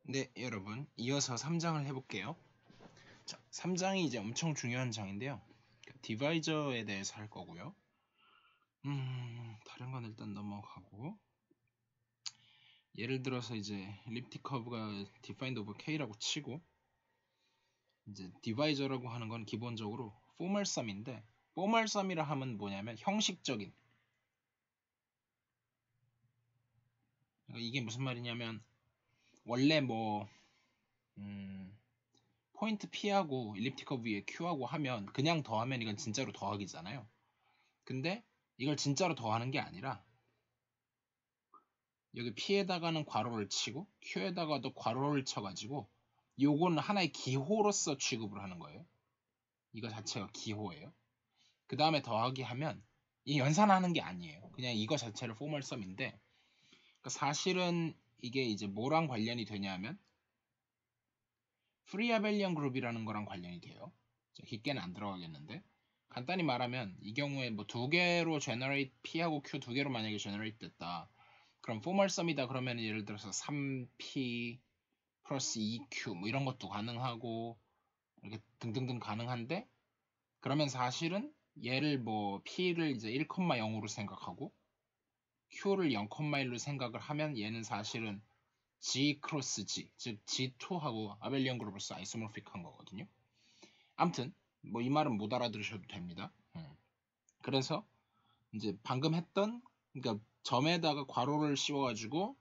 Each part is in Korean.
네, 여러분. 이어서 3장을 해볼게요. 자, 3장이 이제 엄청 중요한 장인데요. 디바이저에 대해서 할 거고요. 다른 건 일단 넘어가고. 예를 들어서 이제 elliptic curve가 defined over k라고 치고, 이제 디바이저라고 하는 건 기본적으로 formal sum인데, formal sum이라 하면 뭐냐면 형식적인. 이게 무슨 말이냐면 원래 포인트 P하고 엘립틱 커브 위에 Q하고 하면 그냥 더하면 이건 진짜로 더하기잖아요. 근데 이걸 진짜로 더하는 게 아니라 여기 P에다가는 괄호를 치고 Q에다가도 괄호를 쳐가지고 요건 하나의 기호로서 취급을 하는 거예요. 이거 자체가 기호예요. 그 다음에 더하기 하면 이 연산하는 게 아니에요. 그냥 이거 자체를 포멀 썸인데 그러니까 사실은 이게 이제 뭐랑 관련이 되냐면 프리 아벨리언 그룹이라는 거랑 관련이 돼요. 깊게는 안 들어가겠는데 간단히 말하면 이 경우에 뭐 두 개로 generate P하고 Q 두 개로 만약에 generate 됐다. 그럼 포멀 썸이다 그러면 예를 들어서 3P 플러스 2Q 뭐 이런 것도 가능하고 이렇게 등등등 가능한데 그러면 사실은 얘를 뭐 P를 이제 1,0으로 생각하고 Q를 0,1로 생각을 하면 얘는 사실은 G 크로스 G 즉 G2하고 아벨리언 그룹으로서 아이소모픽한 거거든요. 아무튼 뭐 이 말은 못 알아들으셔도 됩니다. 그래서 이제 방금 했던 그러니까 점에다가 괄호를 씌워가지고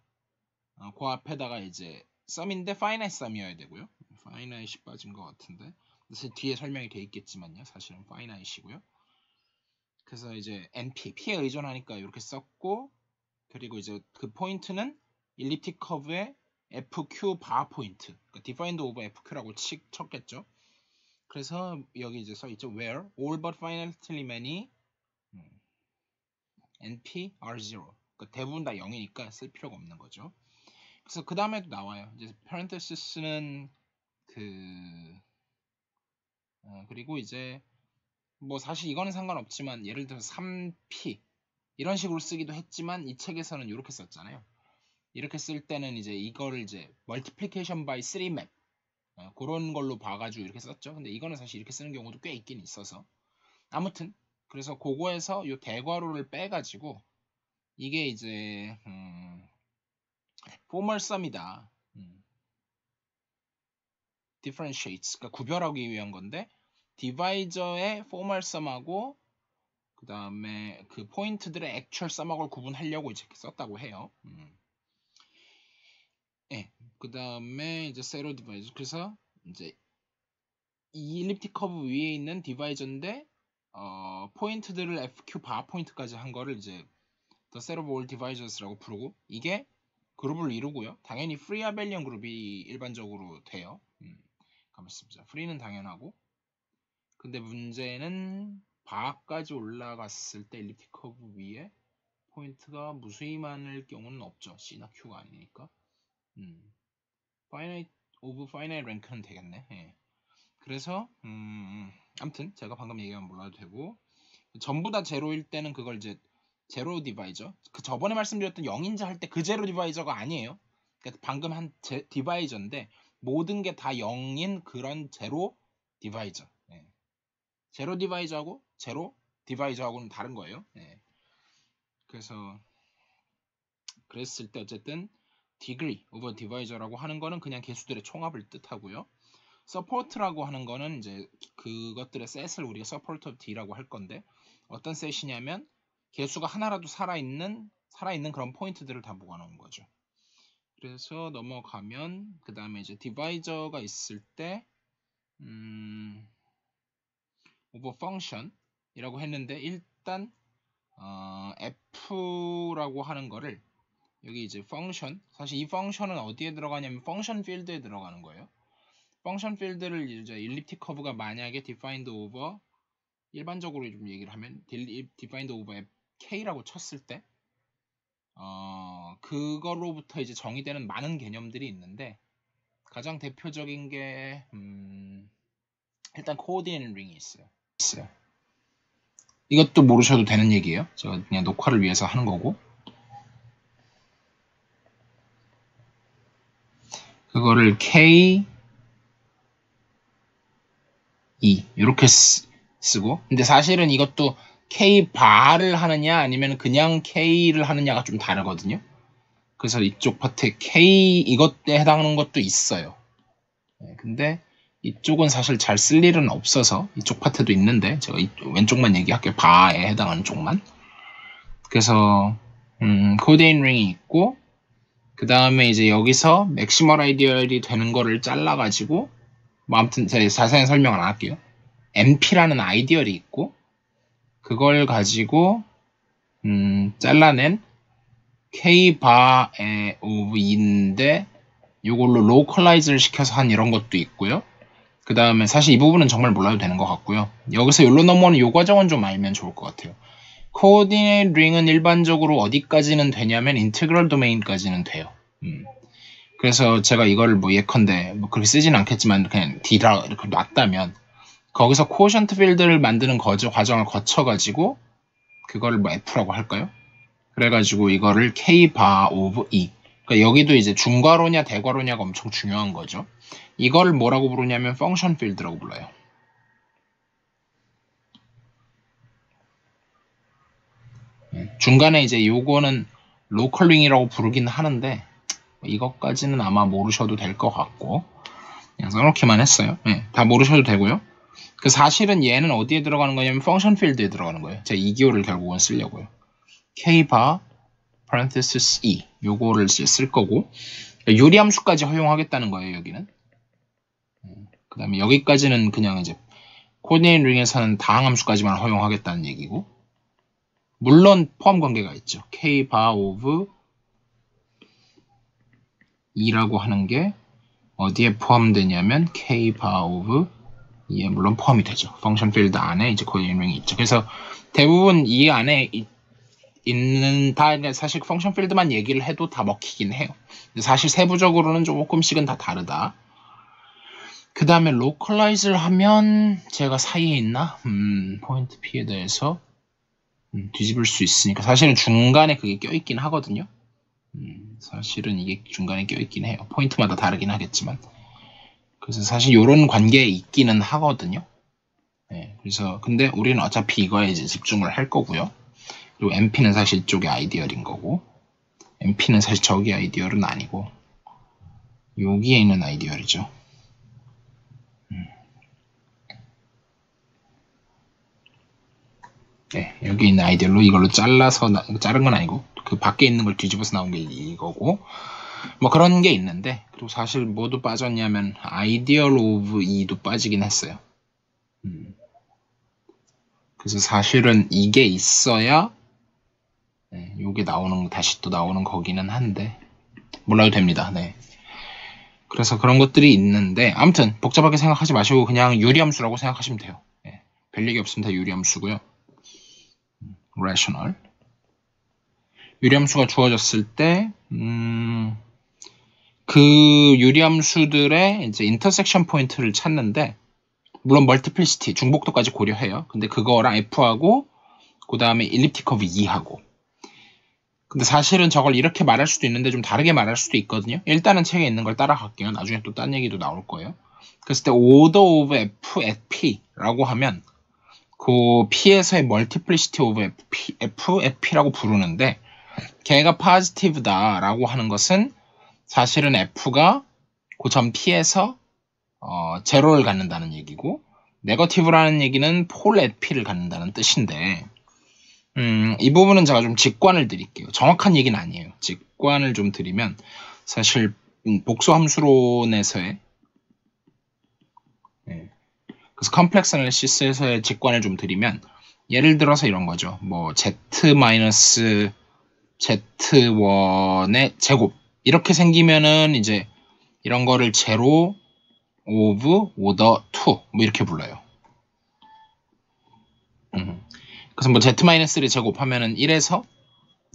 그 앞에다가 이제 썸인데 파이나이트 썸이어야 되고요. 파이나이트이 빠진 것 같은데 뒤에 설명이 돼 있겠지만요. 사실은 파이나이트이고요. 그래서 이제 NP, P에 의존하니까 이렇게 썼고 그리고 이제 그 포인트는 일리프틱 커브의 FQ 바 포인트 그러니까 defined over FQ라고 쳤겠죠. 그래서 여기 이제 써있죠. where all but finitely many NP are 0 그러니까 대부분 다 0이니까 쓸 필요가 없는 거죠. 그래서 그 다음에도 나와요. 이제 parenthesis는 그리고 이제 뭐 사실 이거는 상관없지만 예를 들어서 3P 이런 식으로 쓰기도 했지만 이 책에서는 이렇게 썼잖아요. 이렇게 쓸 때는 이제 이거를 이제 multiplication by 3map 그런 걸로 봐가지고 이렇게 썼죠. 근데 이거는 사실 이렇게 쓰는 경우도 꽤 있긴 있어서 아무튼 그래서 그거에서 이 대괄호를 빼가지고 이게 이제 formal sum이다. differentiates 그러니까 구별하기 위한 건데 디바이저의 formal sum하고 그 다음에 그 포인트들의 actual sum하고 구분하려고 이제 썼다고 해요. 네, 그 다음에 이제 세로 디바이저 그래서 이제 이 일립틱 커브 위에 있는 디바이저인데 포인트들을 FQ 바 포인트까지 한 거를 이제 The set of all divisors라고 부르고 이게 그룹을 이루고요. 당연히 free abelian 그룹이 일반적으로 돼요. 가만 있습니다. free는 당연하고 근데 문제는 바까지 올라갔을 때 엘립틱 커브 위에 포인트가 무수히 많을 경우는 없죠. C나 Q가 아니니까. finite of finite rank는 되겠네. 예. 그래서 아무튼 제가 방금 얘기한 몰라도 되고 전부 다 제로일 때는 그걸 이제 제로 디바이저 그 저번에 말씀드렸던 0인자 할 때 그 제로 디바이저가 아니에요. 그러니까 방금 한 디바이저인데 모든 게 다 0인 그런 제로 디바이저. 예. 제로 디바이저하고 제로 디바이저하고는 다른 거예요. 예. 그래서 그랬을 때 어쨌든 degree over divisor라고 하는 거는 그냥 개수들의 총합을 뜻하고요. support라고 하는 거는 이제 그것들의 셋을 우리가 support of D라고 할 건데 어떤 셋이냐면 개수가 하나라도 살아있는 그런 포인트들을 다 모아놓은 거죠. 그래서 넘어가면 그 다음에 이제 디바이저가 있을 때 over function이라고 했는데 일단 F라고 하는 거를 여기 이제 function 사실 이 function은 어디에 들어가냐면 function field에 들어가는 거예요. 펑션 필드를 이제 일립틱 커브가 만약에 defined over 일반적으로 좀 얘기를 하면 defined over k라고 쳤을 때 그거로부터 이제 정의되는 많은 개념들이 있는데 가장 대표적인 게 일단 코오디네이트 링이 있어요. 이것도 모르셔도 되는 얘기예요. 제가 그냥 녹화를 위해서 하는 거고 그거를 K 이렇게 쓰고, 근데 사실은 이것도 K 바를 하느냐 아니면 그냥 K를 하느냐가 좀 다르거든요. 그래서 이쪽 파트에 K 이것에 해당하는 것도 있어요. 근데 이쪽은 사실 잘 쓸 일은 없어서 이쪽 파트도 있는데 제가 왼쪽만 얘기할게요. 바에 해당하는 쪽만. 그래서 코데인 링이 있고, 그 다음에 이제 여기서 맥시멀 아이디얼이 되는 거를 잘라가지고, 뭐 아무튼 제가 자세한 설명은 안 할게요. MP라는 아이디얼이 있고, 그걸 가지고 잘라낸 K-bar of E인데 이걸로 로컬라이즈를 시켜서 한 이런 것도 있고요. 그 다음에 사실 이 부분은 정말 몰라도 되는 것 같고요. 여기서 여기로 넘어오는 이 과정은 좀 알면 좋을 것 같아요. 코디네이트 링은 일반적으로 어디까지는 되냐면 인테그럴 도메인까지는 돼요. 그래서 제가 이걸 뭐 예컨대 뭐 그렇게 쓰진 않겠지만 그냥 D라 이렇게 놨다면 거기서 코션트 필드를 만드는 과정을 거쳐가지고 그거를 뭐 F라고 할까요? 그래가지고 이거를 K-bar of E. 그러니까 여기도 이제 중괄호냐 대괄호냐가 엄청 중요한 거죠. 이걸 뭐라고 부르냐면 펑션 필드라고 불러요. 중간에 이제 요거는 로컬링이라고 부르긴 하는데 이것까지는 아마 모르셔도 될 것 같고 그냥 써놓기만 했어요. 네, 다 모르셔도 되고요. 그 사실은 얘는 어디에 들어가는 거냐면 펑션 필드에 들어가는 거예요. 제가 2기호를 결국은 쓰려고요. K-bar parenthesis E 요거를 쓸 거고 유리함수까지 허용하겠다는 거예요. 여기는. 그 다음에 여기까지는 그냥 이제 코디네이트 링에서는 다항함수까지만 허용하겠다는 얘기고, 물론 포함 관계가 있죠. K-bar of E라고 하는 게 어디에 포함되냐면 K-bar of E에 물론 포함이 되죠. 펑션 필드 안에 이제 코디네이트 링이 있죠. 그래서 대부분 이 안에 있는 다 사실 펑션 필드만 얘기를 해도 다 먹히긴 해요. 사실 세부적으로는 조금씩은 다 다르다. 그 다음에 로컬라이즈를 하면 제가 사이에 있나? 포인트 P에 대해서 뒤집을 수 있으니까 사실은 중간에 그게 껴있긴 하거든요. 사실은 이게 중간에 껴있긴 해요. 포인트마다 다르긴 하겠지만. 그래서 사실 이런 관계에 있기는 하거든요. 네, 그래서 근데 우리는 어차피 이거에 이제 집중을 할 거고요. 그리고 MP는 사실 이쪽의 아이디얼인 거고, MP는 사실 저기 아이디얼은 아니고 여기에 있는 아이디얼이죠. 네, 여기 있는 아이디얼로 이걸로 잘라서 자른 건 아니고 그 밖에 있는 걸 뒤집어서 나온 게 이거고, 뭐 그런 게 있는데, 그리고 사실 뭐도 빠졌냐면 아이디얼 오브 E도 빠지긴 했어요. 그래서 사실은 이게 있어야 네, 요게 나오는 다시 또 나오는 거기는 한데 몰라도 됩니다. 네. 그래서 그런 것들이 있는데 아무튼 복잡하게 생각하지 마시고 그냥 유리함수라고 생각하시면 돼요. 네. 별 얘기 없으면 다 유리함수고요. rational. 유리함수가 주어졌을 때 그 유리함수들의 이제 인터섹션 포인트를 찾는데, 물론 멀티플리시티, 중복도까지 고려해요. 근데 그거랑 F하고 그 다음에 일립틱 커브 2하고. 근데 사실은 저걸 이렇게 말할 수도 있는데 좀 다르게 말할 수도 있거든요. 일단은 책에 있는 걸 따라갈게요. 나중에 또 딴 얘기도 나올 거예요. 그랬을 때 order of F at P라고 하면 그 P에서의 멀티플리시티 오브 F at P라고 부르는데, 걔가 positive다라고 하는 것은 사실은 F가 그 점 P에서 제로를 갖는다는 얘기고, 네거티브라는 얘기는 폴 at P를 갖는다는 뜻인데, 이 부분은 제가 좀 직관을 드릴게요. 정확한 얘기는 아니에요. 직관을 좀 드리면 사실 복수함수론에서의 그래서 컴플렉스 애널리시스에서의 직관을 좀 드리면, 예를 들어서 이런 거죠. 뭐 Z-Z1의 제곱 이렇게 생기면은 이제 이런 거를 제로 오브 오더 2 뭐 이렇게 불러요. 그래서 뭐 Z-를 제곱하면은 1에서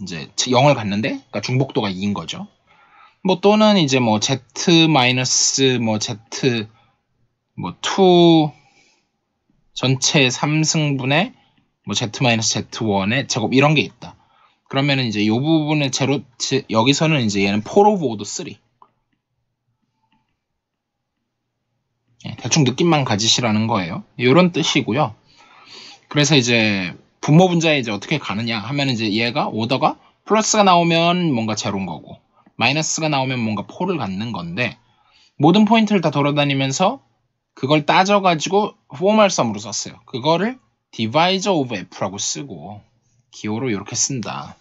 이제 0을 갖는데, 그러니까 중복도가 2인 거죠. 뭐 또는 이제 뭐 Z- 뭐 Z 뭐 2 전체 3승분의 뭐 Z-Z1의 제곱 이런 게 있다. 그러면은 이제 이 부분의 제로 여기서는 이제 얘는 4 오브 5도 3. 대충 느낌만 가지시라는 거예요. 이런 뜻이고요. 그래서 이제 분모 분자에 이제 어떻게 가느냐 하면 이제 얘가 오더가 플러스가 나오면 뭔가 제로인 거고 마이너스가 나오면 뭔가 4를 갖는 건데 모든 포인트를 다 돌아다니면서 그걸 따져가지고 포멀 썸으로 썼어요. 그거를 divisor of f라고 쓰고 기호로 이렇게 쓴다.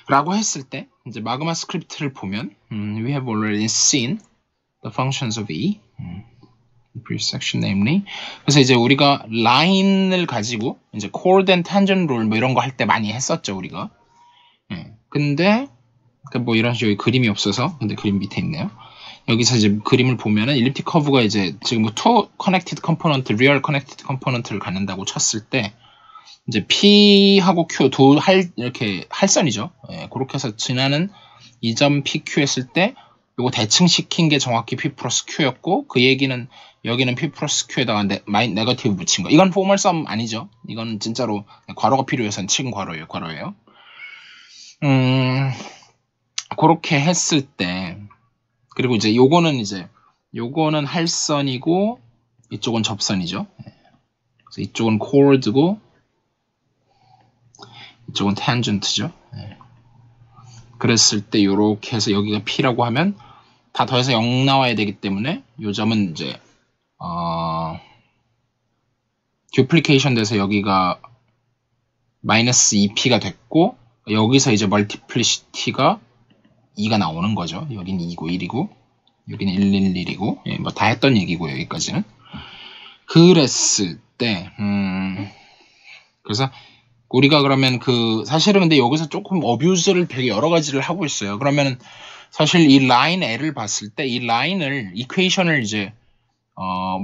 라고 했을 때 이제 마그마 스크립트를 보면 we have already seen the functions of E previous section namely 그래서 이제 우리가 라인을 가지고 이제 chord and tangent rule 뭐 이런 거 할 때 많이 했었죠 우리가. 근데 뭐 이런 식으로 그림이 없어서 근데 그림 밑에 있네요. 여기서 이제 그림을 보면은 일립틱 커브가 이제 지금 two connected component, real connected component를 갖는다고 쳤을 때 이제 P하고 Q 이렇게 할선이죠. 그렇게 해서 지나는 이 점 PQ 했을 때 요거 대칭시킨 게 정확히 P 플러스 Q였고 그 얘기는 여기는 P 플러스 Q에다가 네거티브 붙인 거. 이건 포멀 썸 아니죠. 이건 진짜로 괄호가 필요해서 친 괄호예요. 그렇게 했을 때 그리고 이제 요거는 할선이고 이쪽은 접선이죠. 그래서 이쪽은 chord고 이쪽은 tangent죠. 그랬을 때 요렇게 해서 여기가 P라고 하면 다 더해서 0 나와야 되기 때문에 요 점은 이제 듀플리케이션 돼서 여기가 마이너스 2P가 됐고 여기서 이제 멀티플리시티가 2가 나오는 거죠. 여기는 2고 1이고 여기는 111이고 뭐 다 했던 얘기고 여기까지는 그랬을 때 그래서 우리가 그러면 사실은 근데 여기서 조금 어뷰즈를 되게 여러 가지를 하고 있어요. 그러면 사실 이 라인 L을 봤을 때 이 라인을 이퀘이션을 이제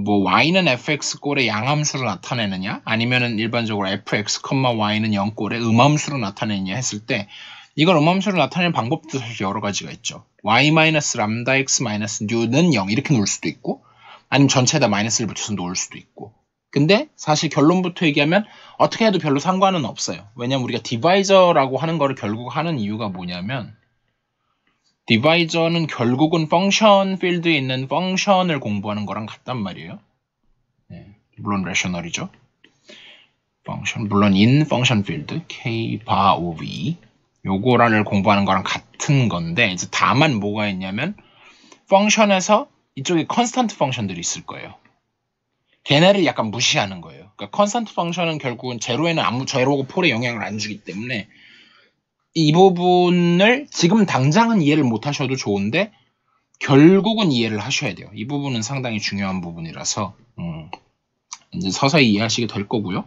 뭐 y는 fx 꼴의 양함수로 나타내느냐 아니면은 일반적으로 fx, y는 0꼴의 음함수로 나타내느냐 했을 때 이걸 음함수로 나타내는 방법도 사실 여러 가지가 있죠. y-λx-new는 0 이렇게 놓을 수도 있고 아니면 전체에다 마이너스를 붙여서 놓을 수도 있고 근데 사실 결론부터 얘기하면 어떻게 해도 별로 상관은 없어요. 왜냐면 우리가 디바이저라고 하는 거를 결국 하는 이유가 뭐냐면 디바이저는 결국은 펑션 필드에 있는 펑션을 공부하는 거랑 같단 말이에요. 물론 레셔널이죠. 물론 in 펑션 필드 k bar of 요거를 공부하는 거랑 같은 건데 이제 다만 뭐가 있냐면 펑션에서 이쪽에 컨스턴트 펑션들이 있을 거예요. 걔네를 약간 무시하는 거예요. 그러니까 컨스턴트 펑션은 결국은 제로에는 제로고 폴에 영향을 안 주기 때문에 이 부분을 지금 당장은 이해를 못 하셔도 좋은데 결국은 이해를 하셔야 돼요. 이 부분은 상당히 중요한 부분이라서 이제 서서히 이해하시게 될 거고요.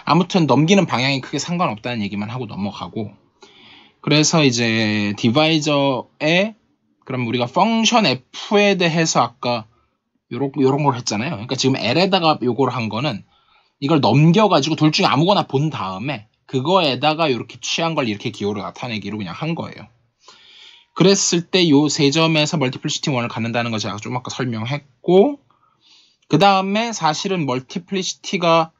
아무튼 넘기는 방향이 크게 상관없다는 얘기만 하고 넘어가고 그래서 이제 디바이저에 그럼 우리가 펑션 f에 대해서 아까 요런 걸 했잖아요. 그러니까 지금 L에다가 요걸 한 거는 이걸 넘겨가지고 둘 중에 아무거나 본 다음에 그거에다가 이렇게 취한 걸 이렇게 기호로 나타내기로 그냥 한 거예요. 그랬을 때 요 세 점에서 멀티플리시티 1을 갖는다는 거 제가 좀 아까 설명했고 그 다음에 사실은 멀티플리시티가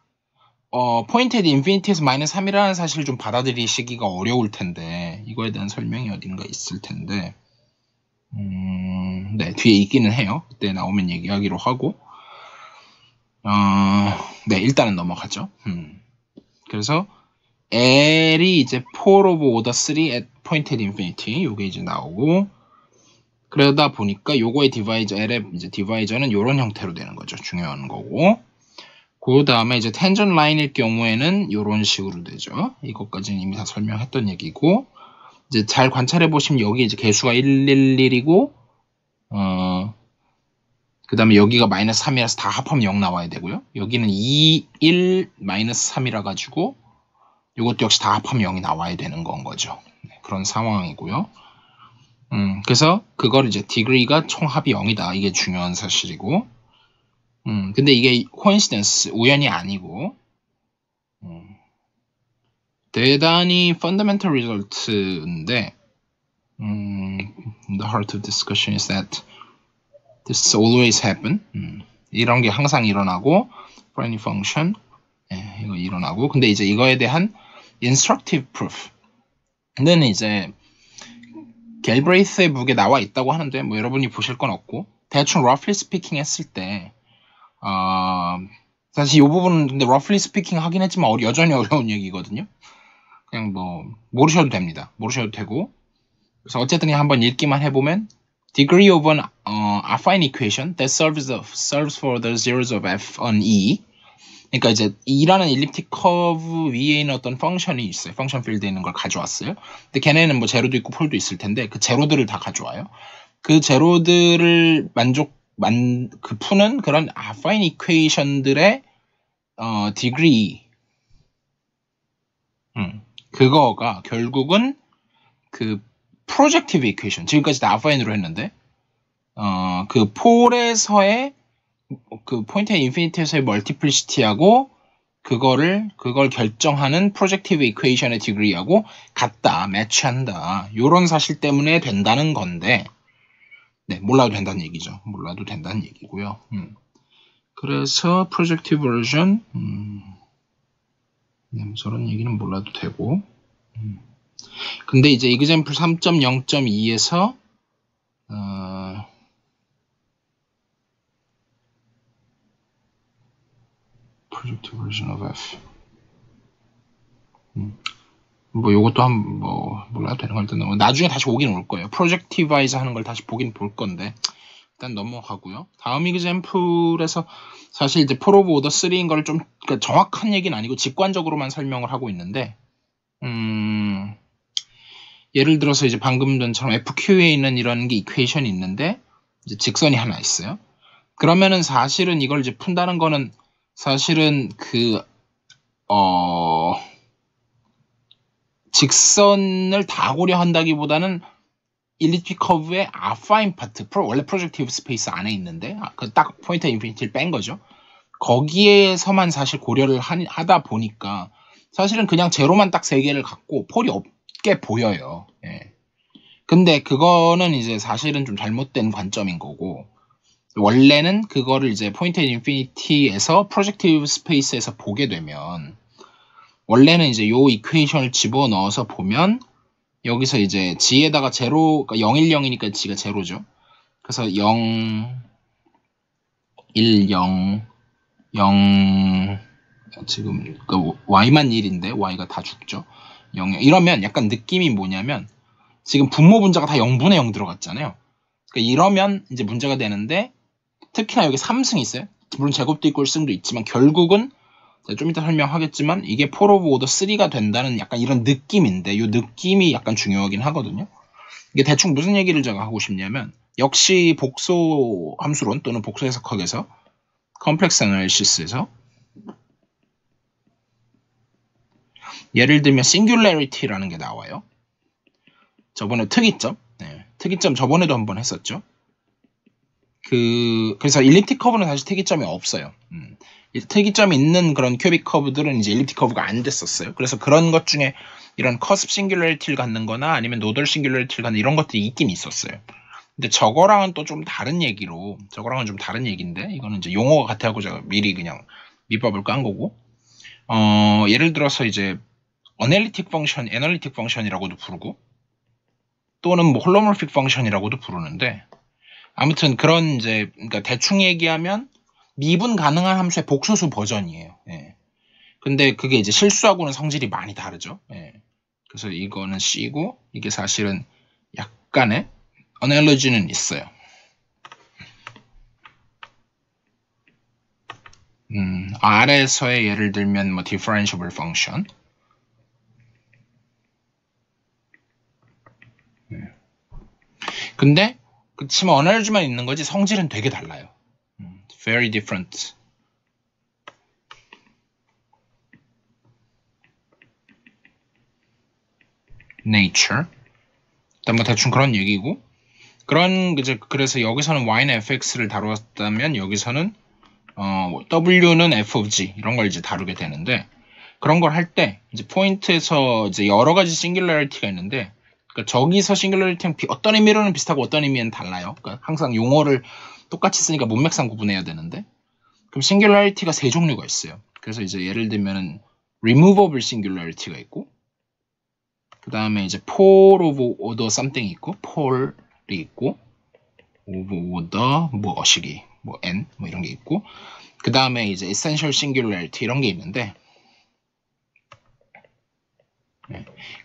포인트 인피니티에서 마이너스 3이라는 사실을 좀 받아들이시기가 어려울 텐데 이거에 대한 설명이 어딘가 있을 텐데 네, 뒤에 있기는 해요. 그때 나오면 얘기하기로 하고 네, 일단은 넘어가죠. 그래서 L이 이제 4 over order 3 at pointed infinity 요게 이제 나오고 그러다 보니까 요거의 디바이저 L의 이제 디바이저는 요런 형태로 되는 거죠. 중요한 거고 그 다음에 이제 텐전 라인일 경우에는 요런 식으로 되죠. 이것까지는 이미 다 설명했던 얘기고 이제 잘 관찰해 보시면 여기 이제 개수가 111이고 그 다음에 여기가 마이너스 3이라서 다 합하면 0 나와야 되고요. 여기는 2, 1, 마이너스 3이라 가지고 이것도 역시 다 합하면 0이 나와야 되는 건 거죠. 네, 그런 상황이고요. 그래서 그걸 이제 degree가 총 합이 0이다. 이게 중요한 사실이고 근데 이게 coincidence, 우연이 아니고 대단히 fundamental result인데 the heart of discussion is that this always happen. 이런 게 항상 일어나고 for any function 이거 일어나고 근데 이제 이거에 대한 instructive proof는 이제 갤브레이스의 북에 나와 있다고 하는데 뭐 여러분이 보실 건 없고 대충 roughly speaking 했을 때 사실 이 부분은 근데 roughly speaking 하긴 했지만 여전히 어려운 얘기거든요. 그냥 뭐 모르셔도 됩니다. 모르셔도 되고. 그래서 어쨌든 그냥 한번 읽기만 해보면 degree of an affine equation that serves for the zeros of f on E. 그러니까 이제 E라는 일립틱 커브 위에 있는 어떤 펑션이 있어요. 펑션 필드에 있는 걸 가져왔어요. 근데 걔네는 뭐 제로도 있고 폴도 있을 텐데 그 제로들을 다 가져와요. 그 제로들을 그 푸는 그런 affine equation들의 degree 그거가 결국은 그 projective equation 지금까지 다 affine으로 했는데 그 폴에서의 그 포인트 인피니티에서의 멀티플리시티하고 그걸 결정하는 프로젝티브 이퀘이션의 디그리하고 같다, 매치한다. 요런 사실 때문에 된다는 건데 네, 몰라도 된다는 얘기죠. 몰라도 된다는 얘기고요. 그래서 프로젝티브 버전 네, 저런 얘기는 몰라도 되고 근데 이제 example 3.0.2에서 projective version of f 뭐 요것도 뭐 몰라도 되는 걸 일단 나중에 다시 오긴 올 거예요. projectivize 하는 걸 다시 보긴 볼 건데 일단 넘어가고요. 다음 example에서 사실 이제 proof of order 3인 걸 좀 그러니까 정확한 얘기는 아니고 직관적으로만 설명을 하고 있는데 예를 들어서 이제 방금 전처럼 FQ에 있는 이런 게 이퀘이션이 있는데 이제 직선이 하나 있어요. 그러면은 사실은 이걸 이제 푼다는 거는 사실은 직선을 다 고려한다기보다는 일리프틱 커브의 affine 파트, 원래 프로젝티브 스페이스 안에 있는데 그 딱 포인트 인피니티를 뺀 거죠. 거기에서만 사실 고려를 하다 보니까 사실은 그냥 제로만 딱 3개를 갖고 폴이 없게 보여요. 예. 근데 그거는 이제 사실은 좀 잘못된 관점인 거고 원래는 그거를 이제 포인트 인피니티에서 프로젝티브 스페이스에서 보게 되면 원래는 이제 요 이퀘이션을 집어넣어서 보면 여기서 이제 G에다가 제로, 그러니까 0, 1, 0이니까 G가 제로죠. 그래서 0, 1, 0, 0, 지금 그 Y만 1인데 Y가 다 죽죠. 0, 0. 이러면 약간 느낌이 뭐냐면 지금 분모 분자가 다 0분의 0 들어갔잖아요. 그러니까 이러면 이제 문제가 되는데 특히나 여기 3승이 있어요. 물론 제곱도 있고 1승도 있지만 결국은 좀 이따 설명하겠지만 이게 폴 오브 오더 3가 된다는 약간 이런 느낌인데 이 느낌이 약간 중요하긴 하거든요. 이게 대충 무슨 얘기를 제가 하고 싶냐면 역시 복소 함수론 또는 복소 해석학에서 컴플렉스 애널리시스에서 예를 들면 싱귤레리티라는 게 나와요. 저번에 특이점, 네, 특이점 저번에도 한번 했었죠. 그래서 일립틱 커브는 사실 특이점이 없어요. 특이점이 있는 그런 큐빅 커브들은 이제 일립틱 커브가 안 됐었어요. 그래서 그런 것 중에 이런 커습 싱귤러리티를 갖는 거나 아니면 노덜 싱귤러리티를 갖는 이런 것들이 있긴 있었어요. 근데 저거랑은 또 좀 다른 얘기로, 저거랑은 좀 다른 얘기인데, 이거는 이제 용어가 같아갖고 제가 미리 그냥 밑밥을 깐 거고, 예를 들어서 이제, 애널리틱 펑션이라고도 부르고, 또는 뭐 홀로모픽 펑션이라고도 부르는데, 아무튼 그런 이제, 그러니까 대충 얘기하면, 미분 가능한 함수의 복소수 버전이에요. 예. 근데 그게 이제 실수하고는 성질이 많이 다르죠. 예. 그래서 이거는 C고, 이게 사실은 약간의 어널러지는 있어요. R에서의 예를 들면 뭐 differentiable function. 근데 그치만 어널러지만 있는 거지 성질은 되게 달라요. Very different. nature. 일단 뭐 대충 그런 얘기고. 그래서 여기서는 y는 fx를 다루었다면 여기서는 w는 f of g 이런 걸 이제 다루게 되는데 그런 걸 할 때 이제 포인트에서 이제 여러 가지 싱귤러리티가 있는데 그러니까 저기서 싱귤러리티는 어떤 의미로는 비슷하고 어떤 의미는 달라요. 그러니까 항상 용어를 똑같이 쓰니까 문맥상 구분해야 되는데 그럼 싱귤러리티가 3종류가 있어요. 그래서 이제 예를 들면은 removable singularity가 있고 그 다음에 이제 pole of order something이 있고 pole이 있고 of order 뭐 어시기 뭐 n 뭐 이런 게 있고 그 다음에 이제 essential singularity 이런 게 있는데,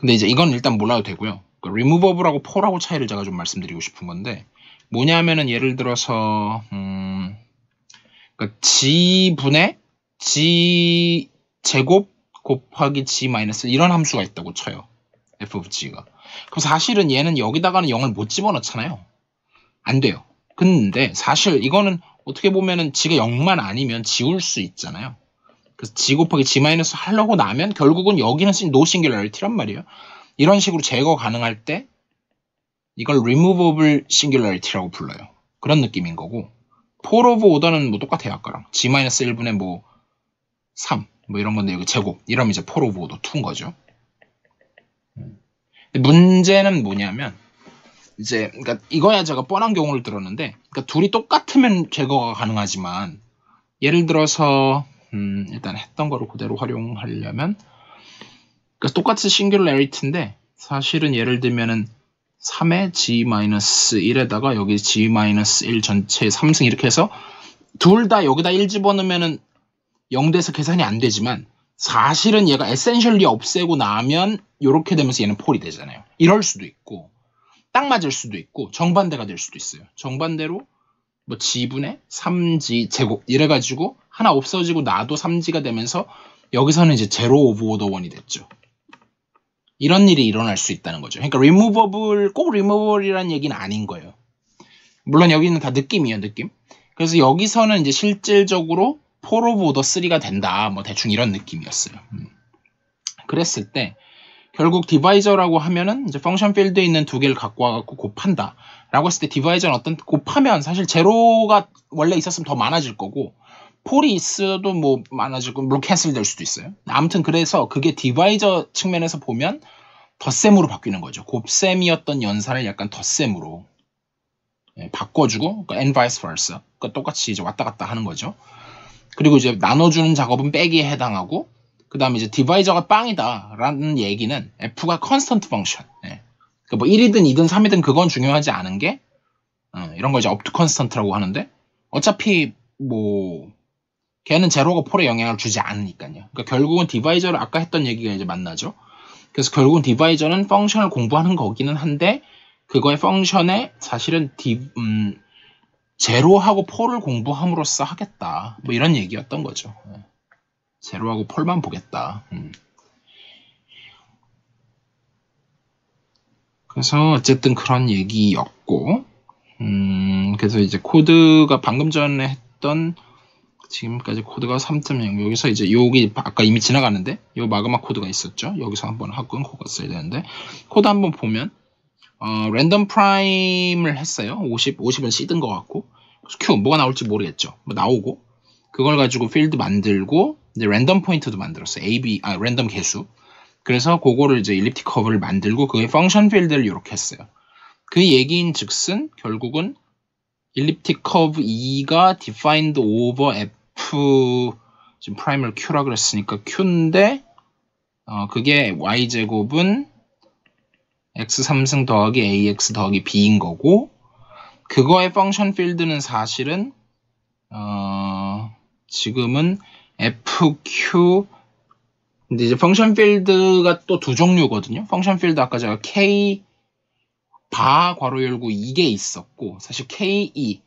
근데 이제 이건 일단 몰라도 되고요. 그러니까 removable하고 pole하고 차이를 제가 좀 말씀드리고 싶은 건데, 뭐냐면은 예를 들어서 그러니까 g분의 g 제곱 곱하기 g 마이너스 이런 함수가 있다고 쳐요. f of g가. 그럼 사실은 얘는 여기다가는 0을 못 집어넣잖아요. 안 돼요. 근데 사실 이거는 어떻게 보면은 g가 0만 아니면 지울 수 있잖아요. 그래서 g 곱하기 g 마이너스 하려고 나면 결국은 여기는 no singularity란 말이에요. 이런 식으로 제거 가능할 때 이걸 removable singularity라고 불러요. 그런 느낌인 거고, pole of order는 뭐 똑같아요. 아까랑 g 마이너스 1분의 뭐 3 뭐 이런 건데 여기 제곱 이러면 이제 pole of order 2인 거죠. 문제는 뭐냐면 이제 그러니까 이거야 제가 뻔한 경우를 들었는데, 그러니까 둘이 똑같으면 제거가 가능하지만 예를 들어서 일단 했던 거를 그대로 활용하려면, 그러니까 똑같이 싱귤레리티인데 사실은 예를 들면은 3에 g-1에다가 여기 g-1 전체 3승 이렇게 해서 둘 다 여기다 1 집어넣으면은 0 돼서 계산이 안 되지만 사실은 얘가 에센셜리 없애고 나면 이렇게 되면서 얘는 폴이 되잖아요. 이럴 수도 있고 딱 맞을 수도 있고 정반대가 될 수도 있어요. 정반대로 뭐 g분의 3g 제곱 이래가지고 하나 없어지고 나도 3g가 되면서 여기서는 이제 제로 오브 오더 1이 됐죠. 이런 일이 일어날 수 있다는 거죠. 그러니까 removable, 꼭 removable이라는 얘기는 아닌 거예요. 물론 여기는 다 느낌이에요, 느낌. 그래서 여기서는 이제 실질적으로 pole of order 3가 된다. 뭐 대충 이런 느낌이었어요. 그랬을 때 결국 디바이저라고 하면은 이제 펑션 필드에 있는 두 개를 갖고 와갖고 곱한다. 라고 했을 때 디바이저는 어떤 곱하면 사실 제로가 원래 있었으면 더 많아질 거고 폴이 있어도 뭐 많아질 거고 물론 캔슬 될 수도 있어요. 아무튼 그래서 그게 디바이저 측면에서 보면 덧셈으로 바뀌는 거죠. 곱셈이었던 연산을 약간 덧셈으로 바꿔주고 그러니까 and vice versa. 그러니까 똑같이 이제 왔다 갔다 하는 거죠. 그리고 이제 나눠주는 작업은 빼기에 해당하고 그 다음에 이제 디바이저가 빵이다 라는 얘기는 f가 컨스턴트 펑션. 그러니까 뭐 1이든 2든 3이든 그건 중요하지 않은 게 이런 걸 이제 up to constant라고 하는데 어차피 뭐 걔는 제로가 폴에 영향을 주지 않으니까요. 그러니까 결국은 디바이저를 아까 했던 얘기가 이제 만나죠. 그래서 결국은 디바이저는 펑션을 공부하는 거기는 한데 그거의 펑션에 사실은 제로하고 폴을 공부함으로써 하겠다. 뭐 이런 얘기였던 거죠. 제로하고 폴만 보겠다. 그래서 어쨌든 그런 얘기였고, 그래서 이제 코드가 방금 전에 했던 지금까지 코드가 3.0 여기서 이제 여기 아까 이미 지나갔는데 요 마그마 코드가 있었죠. 여기서 한번 하고 끊고 갔어야 되는데 코드 한번 보면 랜덤 프라임을 했어요. 50은 C든 것 같고 Q 뭐가 나올지 모르겠죠. 뭐 나오고 그걸 가지고 필드 만들고 이제 랜덤 포인트도 만들었어요. 랜덤 개수. 그래서 그거를 이제 일리프틱 커브를 만들고 그의 펑션 필드를 이렇게 했어요. 그 얘기인 즉슨 결국은 일리프틱 커브 2가 defined over f 지금 프라이멀 q라 그랬으니까 q인데 그게 y제곱은 x 3승 더하기 ax 더하기 b인 거고 그거의 펑션 필드는 사실은 지금은 fq 근데 이제 펑션 필드가 또 두 종류거든요. 펑션 필드 아까 제가 k 바 괄호 열고 이게 있었고 사실 ke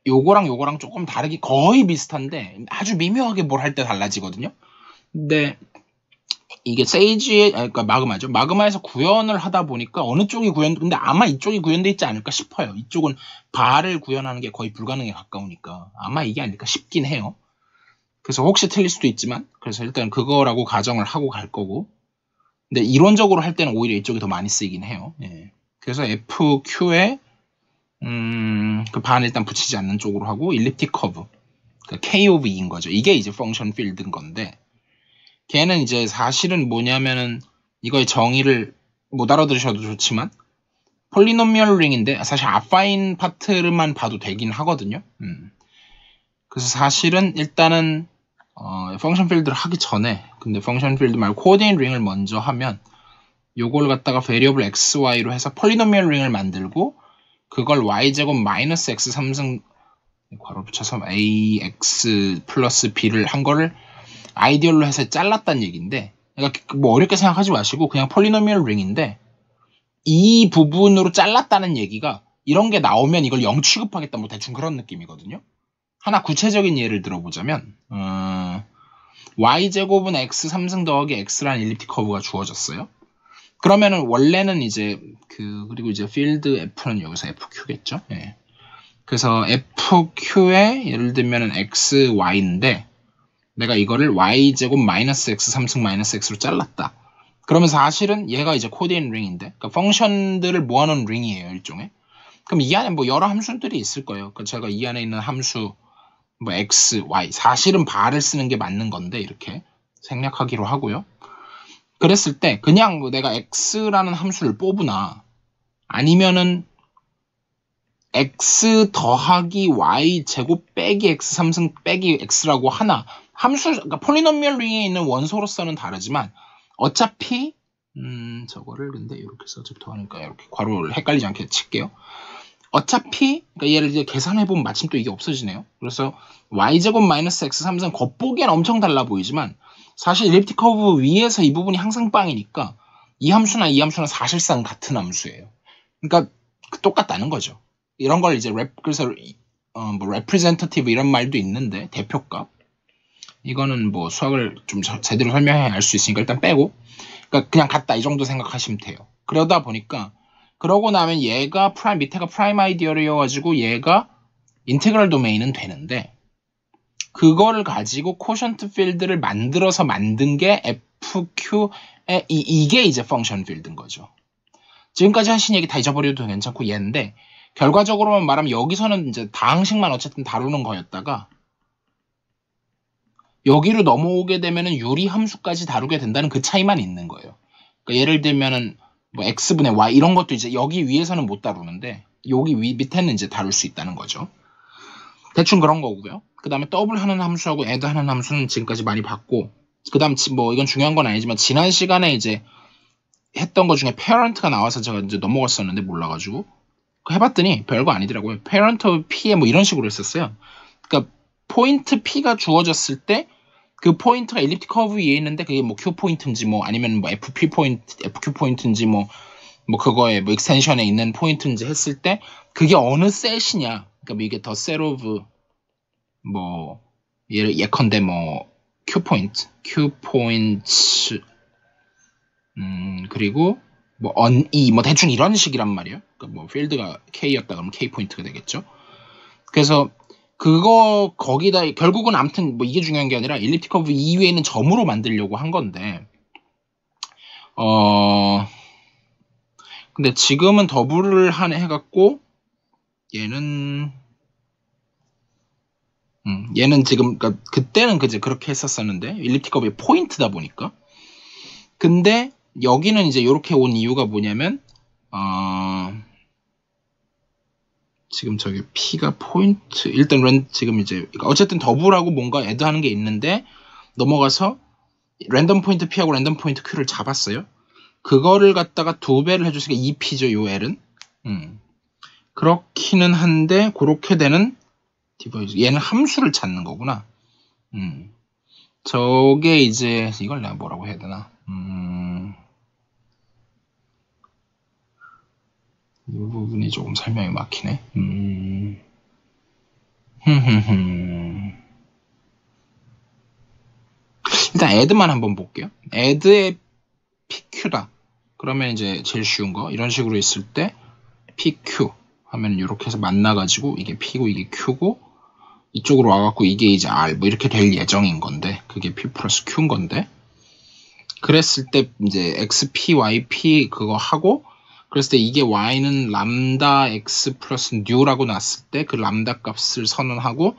요거랑 조금 다르게 거의 비슷한데 아주 미묘하게 뭘 할 때 달라지거든요. 근데 이게 세이지의 그러니까 마그마죠. 마그마에서 구현을 하다 보니까 어느 쪽이 근데 아마 이쪽이 구현돼 있지 않을까 싶어요. 이쪽은 바를 구현하는 게 거의 불가능에 가까우니까 아마 이게 아닐까 싶긴 해요. 그래서 혹시 틀릴 수도 있지만 그래서 일단 그거라고 가정을 하고 갈 거고 근데 이론적으로 할 때는 오히려 이쪽이 더 많이 쓰이긴 해요. 예. 그래서 FQ에 그 반 일단 붙이지 않는 쪽으로 하고 일리프틱 커브 그러니까 K of E인 거죠. 이게 이제 펑션 필드인 건데 걔는 이제 사실은 뭐냐면은 이거의 정의를 못 알아들으셔도 좋지만 폴리노미얼 링인데 사실 아파인 파트만 봐도 되긴 하거든요. 그래서 사실은 일단은 펑션 필드를 하기 전에 근데 펑션 필드 말고 코오디네이트 링을 먼저 하면 요걸 갖다가 베리어블 xy로 해서 폴리노미얼 링을 만들고 그걸 y제곱 마이너스 x 3승 괄호 붙여서 ax 플러스 b를 한 거를 아이디얼로 해서 잘랐다는 얘기인데, 그러니까 뭐 어렵게 생각하지 마시고 그냥 폴리노미얼 링인데 이 부분으로 잘랐다는 얘기가 이런 게 나오면 이걸 0 취급하겠다 뭐 대충 그런 느낌이거든요. 하나 구체적인 예를 들어보자면 y제곱은 x 3승 더하기 x라는 일리프틱 커브가 주어졌어요. 그러면은 원래는 이제 그리고 이제 필드 f는 여기서 fq겠죠. 예. 그래서 fq에 예를 들면은 x, y인데 내가 이거를 y제곱 마이너스 x 3승 마이너스 x로 잘랐다. 그러면 사실은 얘가 이제 코디인 링인데, 그러니까 펑션들을 모아놓은 링이에요, 일종의. 그럼 이 안에 뭐 여러 함수들이 있을 거예요. 그러니까 제가 이 안에 있는 함수 뭐 x, y, 사실은 bar을 쓰는 게 맞는 건데 이렇게 생략하기로 하고요. 그랬을 때 그냥 뭐 내가 x라는 함수를 뽑으나 아니면은 x 더하기 y 제곱 빼기 x 3승 빼기 x라고 하나 함수, 그러니까 폴리노미얼 링에 있는 원소로서는 다르지만 어차피 저거를 근데 이렇게 써집도 하니까 이렇게 괄호를 헷갈리지 않게 칠게요. 어차피 그러니까 얘를 이제 계산해보면 마침 또 이게 없어지네요. 그래서 y제곱 마이너스 x 3승 겉보기엔 엄청 달라 보이지만 사실 일리프틱 커브 위에서 이 부분이 항상 빵이니까 이 함수나 이 함수는 사실상 같은 함수예요. 그러니까 똑같다는 거죠. 이런 걸 이제 그래서 뭐 representative 이런 말도 있는데 대표값 이거는 뭐 수학을 좀 제대로 설명해야 알 수 있으니까 일단 빼고 그러니까 그냥 같다 이 정도 생각하시면 돼요. 그러다 보니까 그러고 나면 얘가 밑에가 프라임 아이디어여가지고 얘가 인테그럴 도메인은 되는데 그거를 가지고 코션트 필드를 만들어서 만든 게 FQ의 이게 이제 펑션 필드인 거죠. 지금까지 하신 얘기 다 잊어버려도 괜찮고 얘인데 결과적으로만 말하면 여기서는 이제 다항식만 어쨌든 다루는 거였다가 여기로 넘어오게 되면은 유리 함수까지 다루게 된다는 그 차이만 있는 거예요. 그러니까 예를 들면은 뭐 x분의 y 이런 것도 이제 여기 위에서는 못 다루는데 여기 밑에는 이제 다룰 수 있다는 거죠. 대충 그런 거고요. 그 다음에 더블 하는 함수하고 add 하는 함수는 지금까지 많이 봤고 그 다음 뭐 이건 중요한 건 아니지만 지난 시간에 이제 했던 것 중에 parent가 나와서 제가 이제 넘어갔었는데 몰라가지고 해봤더니 별거 아니더라고요. parent p에 뭐 이런 식으로 했었어요. 그러니까 포인트 p가 주어졌을 때 그 포인트가 엘립틱 커브 위에 있는데 그게 뭐 q 포인트인지 뭐 아니면 뭐 fp 포인트, fq 포인트인지 뭐 그거에 뭐 익스텐션에 있는 포인트인지 했을 때 그게 어느 셋이냐. 그러니까 뭐 이게 더 셋 오브 뭐 예컨대 뭐 q 포인트 그리고 뭐 뭐 대충 이런 식이란 말이에요. 그러니까 뭐 필드가 k였다 그러면 k 포인트가 되겠죠. 그래서 그거 거기다 결국은 아무튼 뭐 이게 중요한 게 아니라 일리프틱 커브 이외에 있는 점으로 만들려고 한 건데 근데 지금은 더블을 해갖고 얘는 지금 그러니까 그때는 그제 그렇게 했었었는데 일리프틱 커브의 포인트다 보니까 근데 여기는 이제 이렇게 온 이유가 뭐냐면 지금 저기 P가 포인트 일단 지금 이제 어쨌든 더블하고 뭔가 애드하는 게 있는데 넘어가서 랜덤 포인트 P하고 랜덤 포인트 Q를 잡았어요. 그거를 갖다가 2배를 해줬으니까 2P죠 요 L은. 그렇기는 한데 그렇게 되는 디바이스 얘는 함수를 찾는 거구나. 저게 이제 이걸 내가 뭐라고 해야 되나? 이 부분이 조금 설명이 막히네. 일단 add만 한번 볼게요. add의 pq다. 그러면 이제 제일 쉬운 거 이런 식으로 있을 때 pq 하면 이렇게 해서 만나가지고 이게 p고 이게 q고 이쪽으로 와갖고 이게 이제 r 뭐 이렇게 될 예정인 건데 그게 p 플러스 q인 건데 그랬을 때 이제 xp, yp 그거 하고 그랬을 때 이게 y는 람다 x 플러스 뉴라고 놨을 때 그 람다 값을 선언하고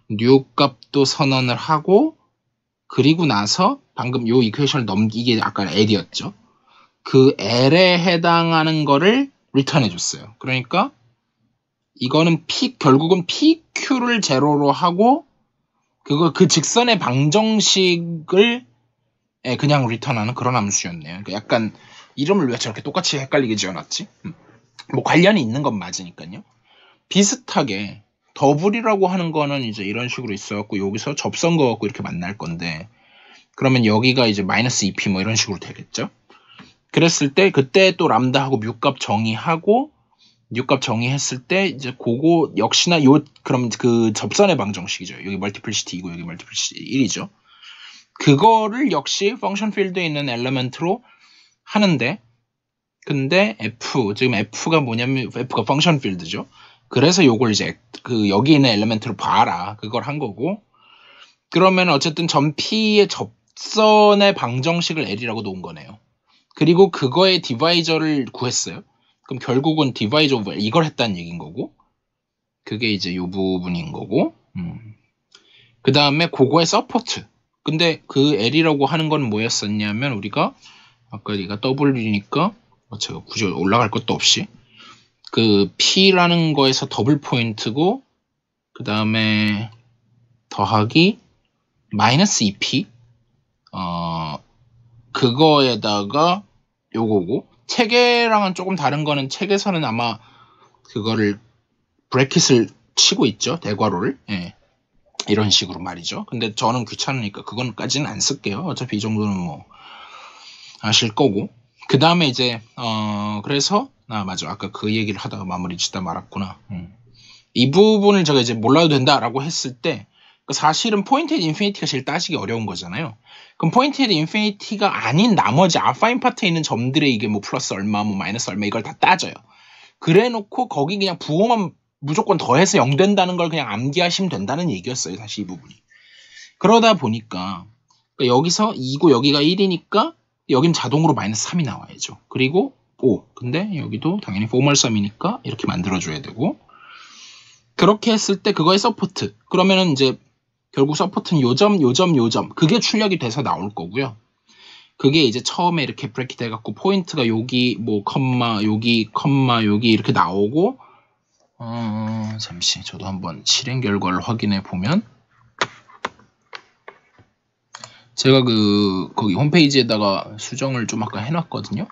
뉴 값도 선언을 하고 그리고 나서 방금 요 이퀘이션을 넘기게 아까 L이었죠. 그 L에 해당하는 거를 리턴해 줬어요. 그러니까 이거는 결국은 PQ를 제로로 하고 그 직선의 방정식을 그냥 리턴하는 그런 함수였네요. 그러니까 약간 이름을 왜 저렇게 똑같이 헷갈리게 지어놨지? 뭐 관련이 있는 건 맞으니까요. 비슷하게 더블이라고 하는 거는 이제 이런 식으로 있어갖고 여기서 접선 거 갖고 이렇게 만날 건데 그러면 여기가 이제 마이너스 2p 뭐 이런 식으로 되겠죠. 그랬을 때 그때 또 람다하고 뮤값 정의하고 뮤값 정의했을 때 이제 그거 역시나 그럼 그 접선의 방정식이죠. 여기 멀티플리시티 2고 여기 멀티플리시티 1이죠. 그거를 역시 펑션 필드에 있는 엘리먼트로 하는데 근데 지금 f가 뭐냐면 f가 펑션 필드죠. 그래서 요걸 이제 그 여기 있는 엘리먼트로 봐라 그걸 한 거고 그러면 어쨌든 점 P의 접선의 방정식을 L이라고 놓은 거네요. 그리고 그거의 디바이저를 구했어요. 그럼 결국은 디바이저 오브 L 이걸 했다는 얘기인 거고 그게 이제 요 부분인 거고 그 다음에 그거의 서포트 근데 그 L이라고 하는 건 뭐였었냐면 우리가 아까 얘가 W니까 제가 굳이 올라갈 것도 없이 그 P라는 거에서 더블 포인트고 그 다음에 더하기 마이너스 2P 그거에다가 요거고 책에랑은 조금 다른 거는 책에서는 아마 그거를 브래킷을 치고 있죠. 대괄호를 예. 이런 식으로 말이죠. 근데 저는 귀찮으니까 그건까지는 안 쓸게요. 어차피 이 정도는 뭐 아실 거고 그 다음에 이제 그래서 맞아 아까 그 얘기를 하다가 마무리 짓다 말았구나. 이 부분을 제가 이제 몰라도 된다라고 했을 때 사실은 포인트 앳 인피니티가 제일 따지기 어려운 거잖아요. 그럼 포인트 앳 인피니티가 아닌 나머지 아파인 파트에 있는 점들의 이게 뭐 플러스 얼마 뭐 마이너스 얼마 이걸 다 따져요. 그래 놓고 거기 그냥 부호만 무조건 더해서 0 된다는 걸 그냥 암기하시면 된다는 얘기였어요. 사실 이 부분이. 그러다 보니까 여기서 2고 여기가 1이니까 여긴 자동으로 마이너스 3이 나와야죠. 그리고 5. 근데 여기도 당연히 포멀 썸이니까 이렇게 만들어줘야 되고 그렇게 했을 때 그거의 서포트. 그러면은 이제 결국 서포트는 요점, 요점, 요점. 그게 출력이 돼서 나올 거고요. 그게 이제 처음에 이렇게 브레이크 돼갖고 포인트가 여기 뭐 컴마, 여기 컴마, 여기 이렇게 나오고 잠시 저도 한번 실행 결과를 확인해 보면 제가 거기 홈페이지에다가 수정을 좀 아까 해놨거든요.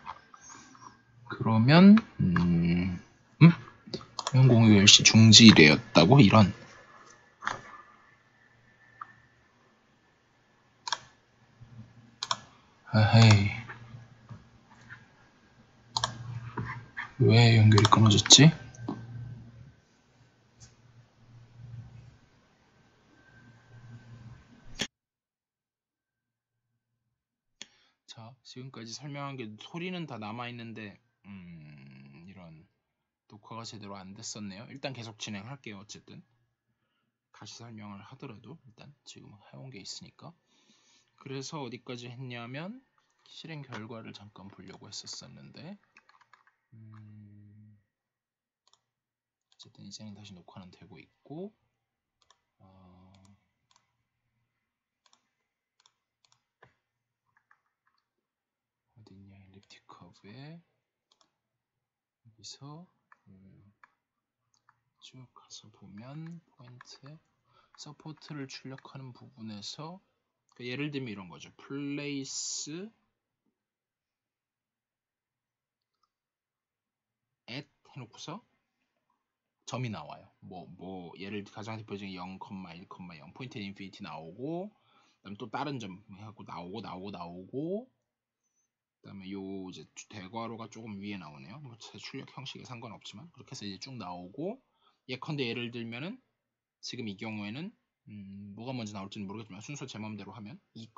그러면 공유 일시 중지되었다고 이런 아헤이 왜 연결이 끊어졌지? 자 지금까지 설명한 게 소리는 다 남아있는데 이런 녹화가 제대로 안 됐었네요. 일단 계속 진행할게요. 어쨌든 다시 설명을 하더라도 일단 지금 해온 게 있으니까 그래서 어디까지 했냐면 실행 결과를 잠깐 보려고 했었는데 어쨌든 이제는 다시 녹화는 되고 있고 어딨냐 엘립틱 커브에 여기서 쭉 가서 보면 포인트 서포트를 출력하는 부분에서 그러니까 예를 들면 이런 거죠. place at 해놓고서 점이 나와요. 뭐 예를 들어 가장 대표적인 0, 1,0 포인트 인피니티 나오고 그다음에 또 다른 점 해갖고 나오고 그다음에 요 이제 대괄호가 조금 위에 나오네요. 뭐 출력 형식에 상관없지만 그렇게 해서 이제 쭉 나오고 예컨대 예를 들면은 지금 이 경우에는 뭐가 먼저 나올지는 모르겠지만 순서 제 마음대로 하면 2,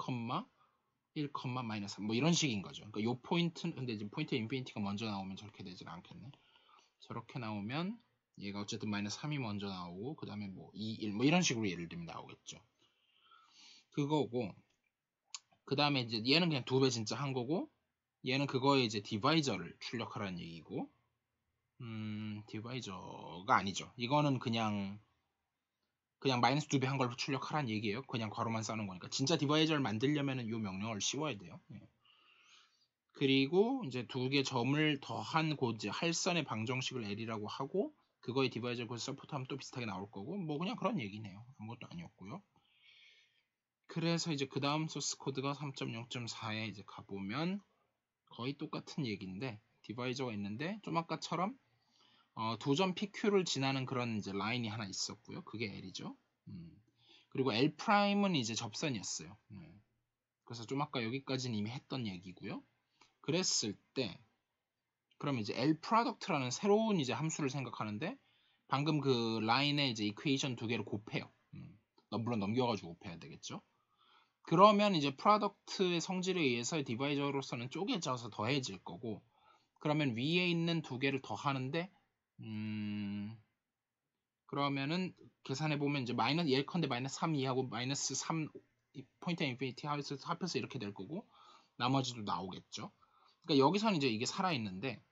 1, 마이너스 3 뭐 이런 식인 거죠. 그러니까 요 포인트는 근데 지금 포인트 인피니티가 먼저 나오면 저렇게 되질 않겠네. 저렇게 나오면 얘가 어쨌든 마이너스 3이 먼저 나오고 그 다음에 뭐 2, 1 뭐 이런 식으로 예를 들면 나오겠죠. 그거고 그 다음에 이제 얘는 그냥 2배 진짜 한 거고 얘는 그거에 이제 디바이저를 출력하라는 얘기고 디바이저가 아니죠. 이거는 그냥 마이너스 2배 한 걸 출력하라는 얘기예요. 그냥 괄호만 쌓는 거니까. 진짜 디바이저를 만들려면 이 명령어를 씌워야 돼요. 네. 그리고 이제 두 개 점을 더한 이제 할선의 방정식을 L이라고 하고 그거에 디바이저 그 서포트하면 또 비슷하게 나올 거고 뭐 그냥 그런 얘기네요. 아무것도 아니었고요. 그래서 이제 그 다음 소스 코드가 3.0.4에 이제 가보면 거의 똑같은 얘기인데 디바이저가 있는데 좀 아까처럼 2점 PQ를 지나는 그런 이제 라인이 하나 있었고요. 그게 L이죠. 그리고 L'은 이제 접선이었어요. 그래서 좀 아까 여기까지는 이미 했던 얘기고요. 그랬을 때 그럼 이제 L 프로덕트라는 새로운 이제 함수를 생각하는데 방금 그 라인에 이제 이퀘이션 두 개를 곱해요. 물론 넘겨가지고 곱해야 되겠죠. 그러면 이제 프로덕트의 성질에 의해서 디바이저로서는 쪼개져서 더해질 거고, 그러면 위에 있는 두 개를 더하는데 그러면은 계산해 보면 이제 마이너스 예컨대 마이너스 3, 2하고 마이너스 3 포인트 인피니티 합해서 이렇게 될 거고 나머지도 나오겠죠. 그러니까 여기서는 이제 이게 살아 있는데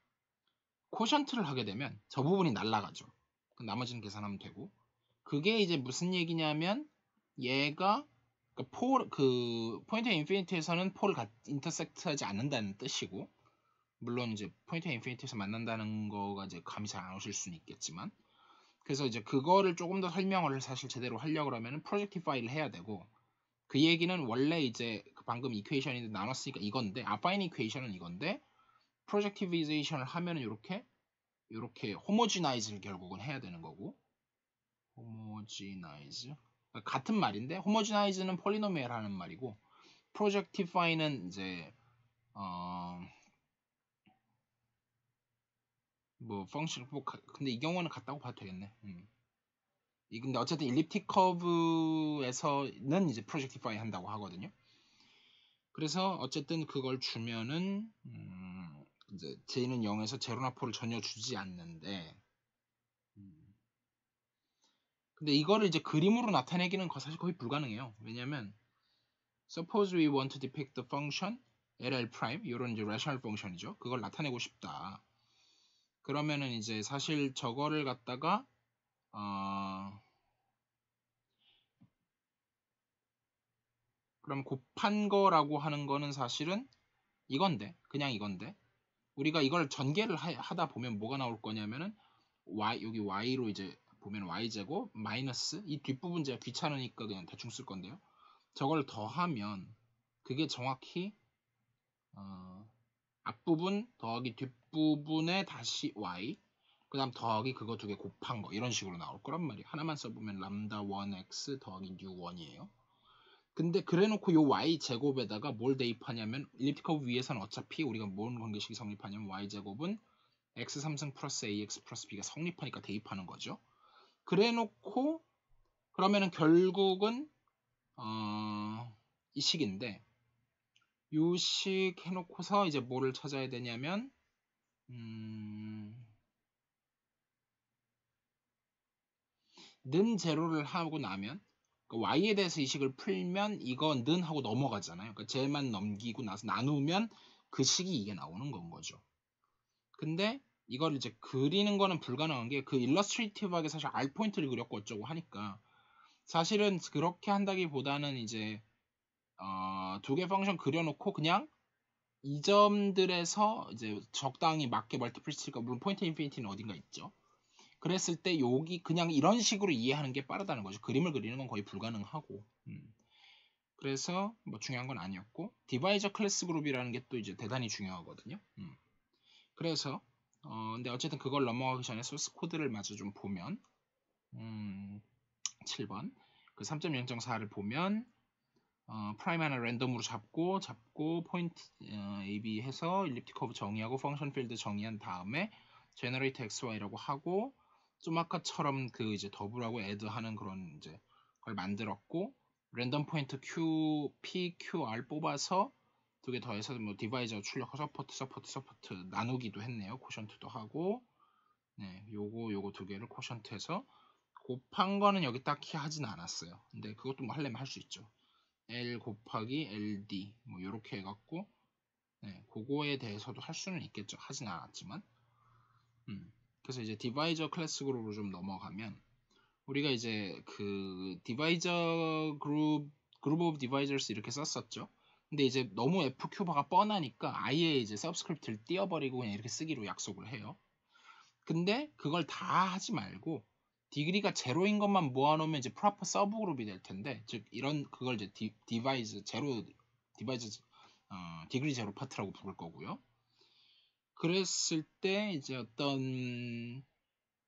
코션트를 하게 되면 저 부분이 날아가죠. 나머지는 계산하면 되고, 그게 이제 무슨 얘기냐면 얘가 그 포인트 인피니티에서는 폴을 인터섹트하지 않는다는 뜻이고, 물론 이제 포인트 인피니티에서 만난다는 거가 이제 감이 잘 안 오실 수는 있겠지만, 그래서 이제 그거를 조금 더 설명을 사실 제대로 하려고 그러면 프로젝티파이를 해야 되고, 그 얘기는 원래 이제 방금 이퀘이션인데 나눴으니까 이건데, 아파인 이퀘이션은 이건데 프로젝티비제이션을 하면은 이렇게 호모지나이즈를 결국은 해야 되는 거고, 호모지나이즈 같은 말인데 호모지나이즈는 폴리노미얼 하는 말이고 프로젝티파이는 이제 뭐 펑션 근데 이 경우는 같다고 봐도 되겠네. 근데 어쨌든 일립틱 커브에서는 이제 프로젝티파이 한다고 하거든요. 그래서 어쨌든 그걸 주면은 이제 J는 0에서 제로나 4를 전혀 주지 않는데, 근데 이거를 이제 그림으로 나타내기는 사실 거의 불가능해요. 왜냐면 suppose we want to depict the function LL prime, 이런 이제 rational function이죠. 그걸 나타내고 싶다. 그러면은 이제 사실 저거를 갖다가 그럼 곱한 거라고 하는 거는 사실은 그냥 이건데 우리가 이걸 전개를 하다 보면 뭐가 나올 거냐면은 여기 y로 이제 보면 y제곱 마이너스 이 뒷부분 제가 귀찮으니까 그냥 대충 쓸 건데요. 저걸 더하면 그게 정확히 앞부분 더하기 뒷부분에 다시 y, 그 다음 더하기 그거 두 개 곱한 거, 이런 식으로 나올 거란 말이에요. 하나만 써보면 람다 1x 더하기 뉴 1이에요. 근데 그래놓고 요 y 제곱에다가 뭘 대입하냐면 일리프틱 커브 위에서는 어차피 우리가 뭔 관계식이 성립하냐면 y 제곱은 x 3승 플러스 ax 플러스 b가 성립하니까 대입하는 거죠. 그래놓고 그러면은 결국은 이 식인데, 요 식 해놓고서 이제 뭐를 찾아야 되냐면 는 제로를 하고 나면 y에 대해서 이 식을 풀면 이거 는 하고 넘어가잖아요. 그러니까 쟤만 넘기고 나서 나누면 그 식이 이게 나오는 건 거죠. 근데 이걸 이제 그리는 거는 불가능한 게 그 일러스트레이티브하게 사실 R 포인트를 그렸고 어쩌고 하니까 사실은 그렇게 한다기보다는 이제 두 개 펑션 그려놓고 그냥 이 점들에서 이제 적당히 맞게 멀티플시티가 물론 포인트 인피니티는 어딘가 있죠. 그랬을 때 여기 그냥 이런 식으로 이해하는 게 빠르다는 거죠. 그림을 그리는 건 거의 불가능하고. 그래서 뭐 중요한 건 아니었고, 디바이저 클래스 그룹이라는 게 또 이제 대단히 중요하거든요. 그래서 근데 어쨌든 그걸 넘어가기 전에 소스 코드를 마저 좀 보면 7번 그 3.0.4를 보면 프라임 하나 랜덤으로 잡고 포인트 AB 해서 일립틱 커브 정의하고 펑션 필드 정의한 다음에 generate xy라고 하고 좀 아까처럼 그 이제 더블하고 애드하는 그런 이제 걸 만들었고, 랜덤 포인트 Q, P, QR 뽑아서 두 개 더해서 뭐 디바이저 출력 서포트 나누기도 했네요. 코션트도 하고, 네, 요거 두 개를 코션트해서 곱한 거는 여기 딱히 하진 않았어요. 근데 그것도 뭐 하려면 할 수 있죠. L 곱하기 LD 뭐 요렇게 해갖고, 네, 그거에 대해서도 할 수는 있겠죠. 하진 않았지만. 그래서 이제 디바이저 클래스 그룹으로 좀 넘어가면 우리가 이제 그 디바이저 그룹 오브 디바이저스 이렇게 썼었죠. 근데 이제 너무 FQ가 뻔하니까 아예 이제 서브스크립트를 띄워버리고 그냥 이렇게 쓰기로 약속을 해요. 근데 그걸 다 하지 말고 디그리가 제로인 것만 모아놓으면 이제 프로퍼 서브 그룹이 될 텐데, 즉 이런 그걸 이제 디바이즈 디그리 제로 파트라고 부를 거고요. 그랬을 때 이제 어떤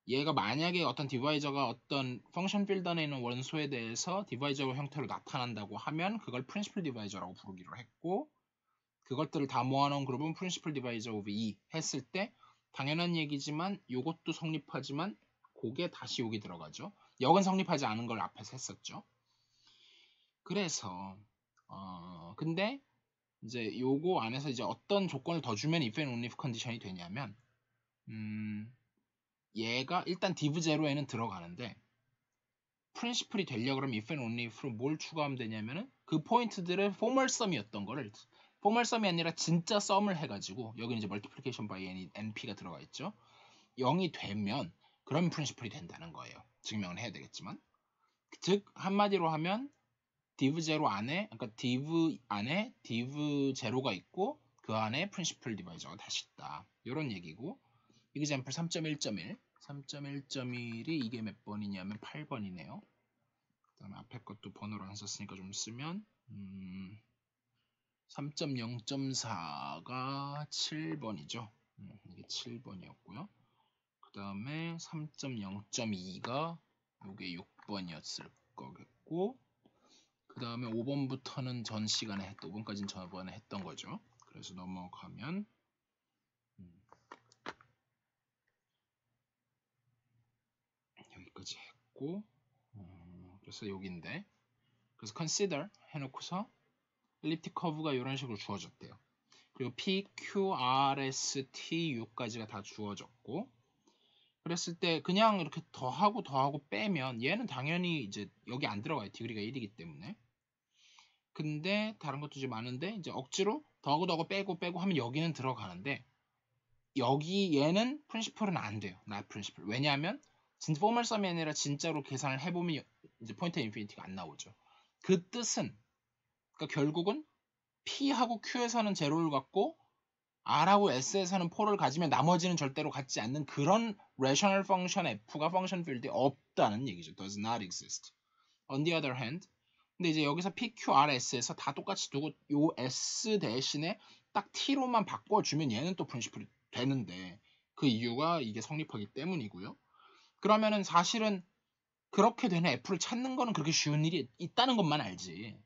얘가 만약에 어떤 디바이저가 어떤 펑션 필드 안에 있는 원소에 대해서 디바이저 형태로 나타난다고 하면 그걸 프린시플 디바이저라고 부르기로 했고, 그것들을 다 모아놓은 그룹은 프린시플 디바이저 오브 E 했을 때 당연한 얘기지만 요것도 성립하지만 그게 다시 여기 들어가죠. 역은 성립하지 않은 걸 앞에서 했었죠. 그래서 근데 이제 요거 안에서 이제 어떤 조건을 더 주면 if and only if 컨디션이 되냐면 얘가 일단 div 제로에는 들어가는데 프린시플이 되려고 그러면 if and only if로 뭘 추가하면 되냐면은 그 포인트들의 포멀 썸이었던 거를 포멀 썸이 아니라 진짜 썸을 해가지고 여기 이제 multiplication by np가 들어가 있죠. 0이 되면 그럼 프린시플이 된다는 거예요. 증명을 해야 되겠지만, 즉 한마디로 하면 div 제로 안에, 그러니까 div 안에 div 제로가 있고 그 안에 프린시플 디바이저가 다시 있다. 이런 얘기고, example 3.1.1 3.1.1이 이게 몇 번이냐면 8번이네요. 그 다음에 앞에 것도 번호를 안 썼으니까 좀 쓰면 3.0.4가 7번이죠. 이게 7번이었고요. 그 다음에 3.0.2가 이게 6번이었을 거겠고, 그 다음에 5번부터는 전 시간에 5번까지는 저번에 했던 거죠. 그래서 넘어가면 여기까지 했고, 그래서 여기인데, 그래서 consider 해놓고서 엘립틱 커브가 이런 식으로 주어졌대요. 그리고 P, Q, R, S, T, U까지가 다 주어졌고, 그랬을 때 그냥 이렇게 더하고 빼면 얘는 당연히 이제 여기 안 들어가요. 디그리가 1이기 때문에. 근데 다른 것도 이제 많은데 이제 억지로 더하고 빼고 하면 여기는 들어가는데, 여기 얘는 프린시플은 안 돼요. not 프린시플. 왜냐하면 진짜 포멀 썸이 아니라 진짜로 계산을 해보면 이제 포인트 인피니티가 안 나오죠. 그 뜻은 그러니까 결국은 P하고 Q에서는 제로를 갖고 R하고 S에서는 4를 가지면 나머지는 절대로 갖지 않는 그런 rational function F가 function field에 없다는 얘기죠. does not exist. On the other hand, 근데 이제 여기서 P, Q, R, S에서 다 똑같이 두고 요 S 대신에 딱 T로만 바꿔주면 얘는 또 프린시플이 되는데, 그 이유가 이게 성립하기 때문이고요. 그러면은 사실은 그렇게 되는 F를 찾는 거는 그렇게 쉬운 일이 있다는 것만 알지,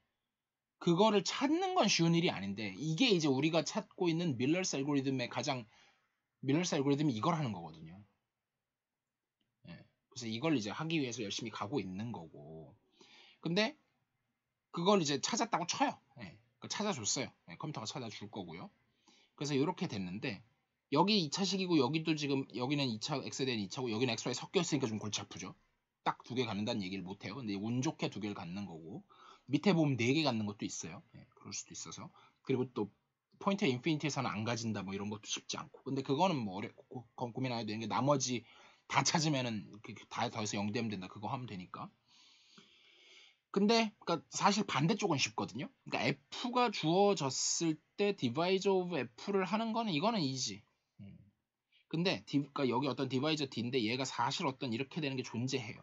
그거를 찾는 건 쉬운 일이 아닌데, 이게 이제 우리가 찾고 있는 밀러스 알고리즘의 가장 밀러스 알고리즘이 이걸 하는 거거든요. 예. 그래서 이걸 이제 하기 위해서 열심히 가고 있는 거고, 근데 그걸 이제 찾았다고 쳐요. 예. 찾아줬어요. 예. 컴퓨터가 찾아줄 거고요. 그래서 이렇게 됐는데, 여기 2차식이고 여기도 지금 여기는 2차 x에 대한 2차고 여기는 xy 섞여 있으니까 좀 골치 아프죠. 딱 두 개 갖는다는 얘기를 못 해요. 근데 운 좋게 두 개를 갖는 거고, 밑에 보면 4개 갖는 것도 있어요. 예, 그럴 수도 있어서. 그리고 또 포인트 인피니티에서는 안 가진다 뭐 이런 것도 쉽지 않고. 근데 그거는 뭐 고민 안 해도 되는 게, 나머지 다 찾으면은 다 더해서 0 되면 된다. 그거 하면 되니까. 근데 그러니까 사실 반대쪽은 쉽거든요. 그러니까 F가 주어졌을 때 디바이저 오브 F를 하는 거는 이거는 이지. 근데 그러니까 여기 어떤 디바이저 D인데 얘가 사실 어떤 이렇게 되는 게 존재해요.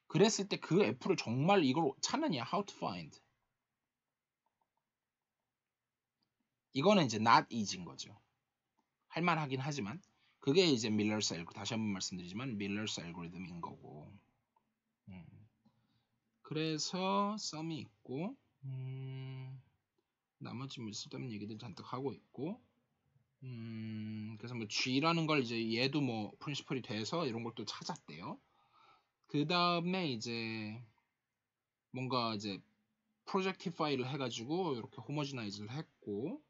그랬을 때 그 F를 정말 이걸 찾느냐, how to find. 이거는 이제 not easy인 거죠. 할만하긴 하지만 그게 이제 밀러스 알고리즘, 다시 한번 말씀드리지만 밀러스 알고리즘인 거고. 그래서 썸이 있고, 나머지 뭐 쓸데없는 얘기들 잔뜩 하고 있고, 그래서 뭐 G라는 걸 이제 얘도 뭐 프린시플이 돼서 이런 걸 또 찾았대요. 그 다음에 이제 뭔가 이제 프로젝티파이를 해가지고 이렇게 호모지나이즈를 했고,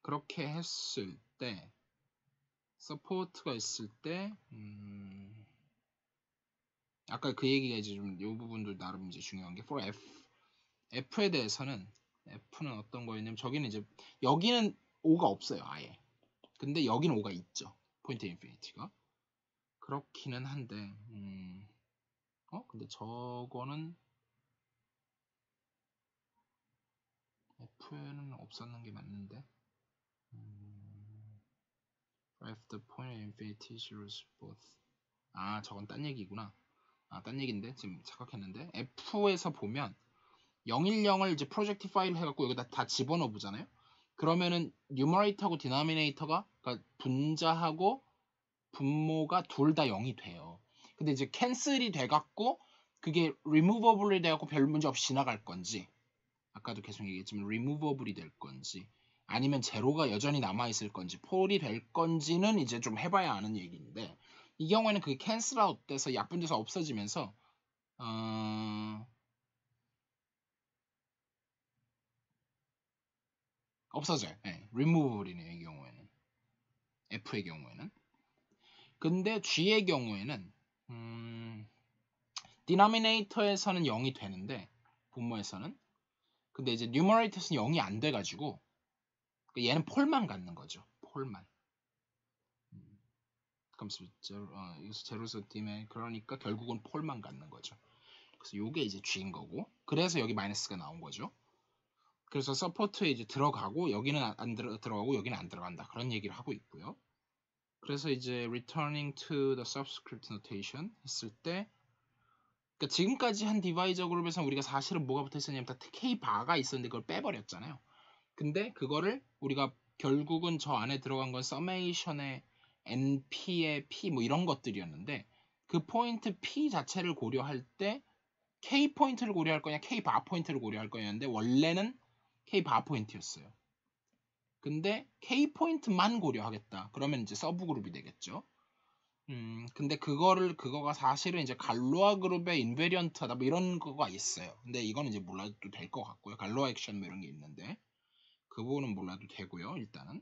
그렇게 했을 때 서포트가 있을 때 아까 그 얘기가 이제 좀 이 부분도 나름 이제 중요한 게 for F에 대해서는 F는 어떤 거였냐면, 저기는 이제 여기는 O가 없어요 아예. 근데 여기는 O가 있죠. 포인트 인피니티가. 그렇기는 한데 근데 저거는 F에는 없었는 게 맞는데, if the point infinity zeros both. 저건 딴 얘기구나. 딴 얘기인데 지금 착각했는데, F에서 보면 010을 이제 프로젝트 파일 해갖고 여기다 다 집어넣어 보잖아요. 그러면은 뉴머레이터하고 디노미네이터가, 그러니까 분자하고 분모가 둘 다 0이 돼요. 근데 이제 캔슬이 돼갖고 그게 removable이 돼갖고 별 문제 없이 지나갈 건지, 아까도 계속 얘기했지만 removable이 될 건지, 아니면 제로가 여전히 남아있을 건지, 폴이 될 건지는 이제 좀 해봐야 아는 얘기인데, 이 경우에는 그게 캔슬 아웃 돼서 약분돼서 없어지면서 없어져요. 네, removable이네요. 이 경우에는. F의 경우에는. 근데 G의 경우에는 denominator에서는 0이 되는데, 분모에서는. 근데 이제 numerator에서는 0이 안 돼가지고 얘는 폴만 갖는 거죠. 폴만. 그럼 여기서 제로서 팀에 그러니까 결국은 폴만 갖는 거죠. 그래서 요게 이제 G인 거고, 그래서 여기 마이너스가 나온 거죠. 그래서 서포트에 이제 들어가고 여기는 안 들어가고 여기는 안 들어간다, 그런 얘기를 하고 있고요. 그래서 이제 returning to the subscript notation 했을 때, 그러니까 지금까지 한 디바이저 그룹에서 우리가 사실은 뭐가 붙어 있었냐면 다 K바가 있었는데 그걸 빼버렸잖아요. 근데 그거를 우리가 결국은 저 안에 들어간 건 서메이션의 NP의 P 뭐 이런 것들이었는데, 그 포인트 P 자체를 고려할 때 K 포인트를 고려할 거냐 K바 포인트를 고려할 거냐인데, 원래는 K바 포인트였어요. 근데 K 포인트만 고려하겠다 그러면 이제 서브 그룹이 되겠죠. 근데 그거가 사실은 이제 갈로아 그룹의 인베리언트하다 뭐 이런 거가 있어요. 근데 이거는 이제 몰라도 될 것 같고요. 갈로아 액션 뭐 이런 게 있는데 그 부분은 몰라도 되고요. 일단은.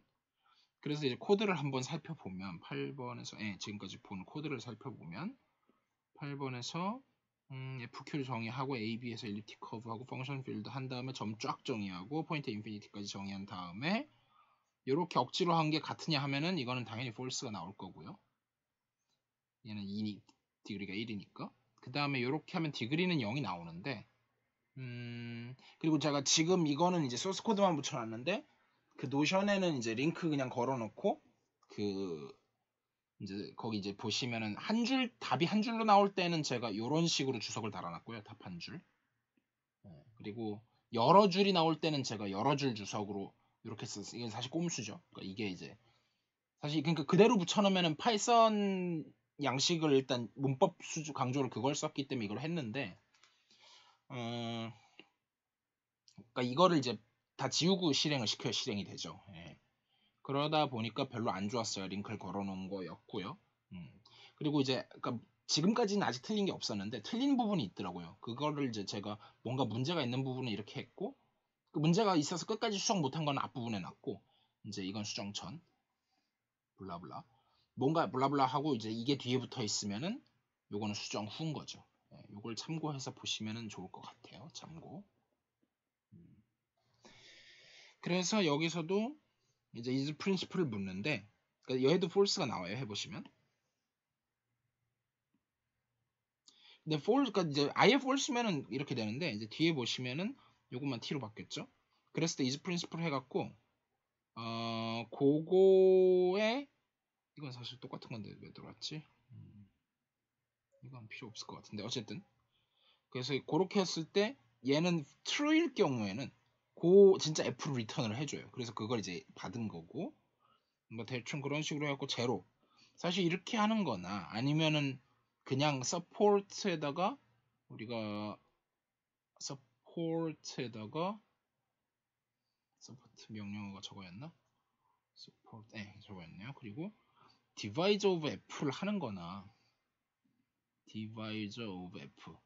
그래서 이제 코드를 한번 살펴보면 8번에서 지금까지 본 코드를 살펴보면 8번에서 FQ를 정의하고 AB에서 엘립틱 커브하고 펑션 필드 한 다음에 점 쫙 정의하고 포인트 인피니티까지 정의한 다음에 이렇게 억지로 한 게 같으냐 하면은 이거는 당연히 false가 나올 거고요. 얘는 2 디그리가 1이니까. 그 다음에 이렇게 하면 디그리는 0이 나오는데, 그리고 제가 지금 이거는 이제 소스 코드만 붙여놨는데, 그 노션에는 이제 링크 그냥 걸어놓고, 이제 거기 이제 보시면은 답이 한 줄로 나올 때는 제가 이런 식으로 주석을 달아놨고요. 답 한 줄. 그리고 여러 줄이 나올 때는 제가 여러 줄 주석으로 이렇게 썼어요. 이건 사실 꼼수죠. 그러니까 이게 이제 사실 그러니까 그대로 붙여놓으면은 파이썬 양식을 일단 문법 수주 강조를 그걸 썼기 때문에 이걸 했는데, 그러니까 이거를 이제 다 지우고 실행을 시켜야 실행이 되죠. 그러다 보니까 별로 안 좋았어요. 링크를 걸어놓은 거였고요. 그리고 이제 그러니까 지금까지는 아직 틀린 게 없었는데 틀린 부분이 있더라고요. 그거를 이제 제가 뭔가 문제가 있는 부분은 이렇게 했고, 그 문제가 있어서 끝까지 수정 못한 건 앞부분에 놨고, 이제 이건 수정 전 블라블라 뭔가 블라블라 하고 이제 이게 뒤에 붙어 있으면은 요거는 수정 후인 거죠. 요걸 참고해서 보시면은 좋을 것 같아요. 참고. 그래서 여기서도 이제 is principle을 묻는데, 그러니까 얘도 false가 나와요. 해보시면. 근데 false, 그러니까 이제 아예 false면은 이렇게 되는데, 이제 뒤에 보시면은 요것만 t로 바뀌었죠. 그랬을 때 is principle 해갖고 그거에 이건 사실 똑같은 건데 왜 들어왔지? 이건 필요 없을 것 같은데 어쨌든, 그래서 그렇게 했을 때 얘는 true일 경우에는 진짜 F를 리턴을 해줘요. 그래서 그걸 이제 받은 거고, 뭐 대충 그런 식으로 해갖고 제로. 사실 이렇게 하는 거나 아니면은 그냥 support에다가 우리가 support에다가 support 명령어가 저거였나? support 저거였네요. 그리고 divisor of f를 하는 거나 divisor of f,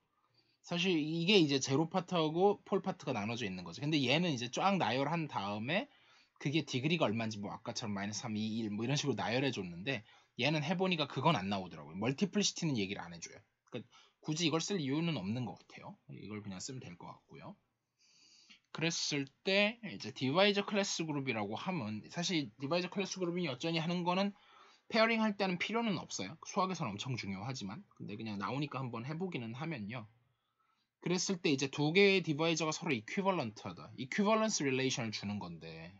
사실 이게 이제 제로 파트하고 폴 파트가 나눠져 있는 거죠. 근데 얘는 이제 쫙 나열한 다음에 그게 디그리가 얼마인지 뭐 아까처럼 마이너스 3, 2, 1 뭐 이런 식으로 나열해 줬는데, 얘는 해보니까 그건 안 나오더라고요. 멀티플리시티는 얘기를 안 해줘요. 그러니까 굳이 이걸 쓸 이유는 없는 것 같아요. 이걸 그냥 쓰면 될 것 같고요. 그랬을 때 이제 디바이저 클래스 그룹이라고 하면, 사실 디바이저 클래스 그룹이 여전히 하는 거는 페어링 할 때는 필요는 없어요. 수학에서는 엄청 중요하지만, 근데 그냥 나오니까 한번 해보기는 하면요. 그랬을 때 이제 두 개의 디바이저가 서로 이퀴벌런트하다, 이퀴벌런스 릴레이션을 주는 건데,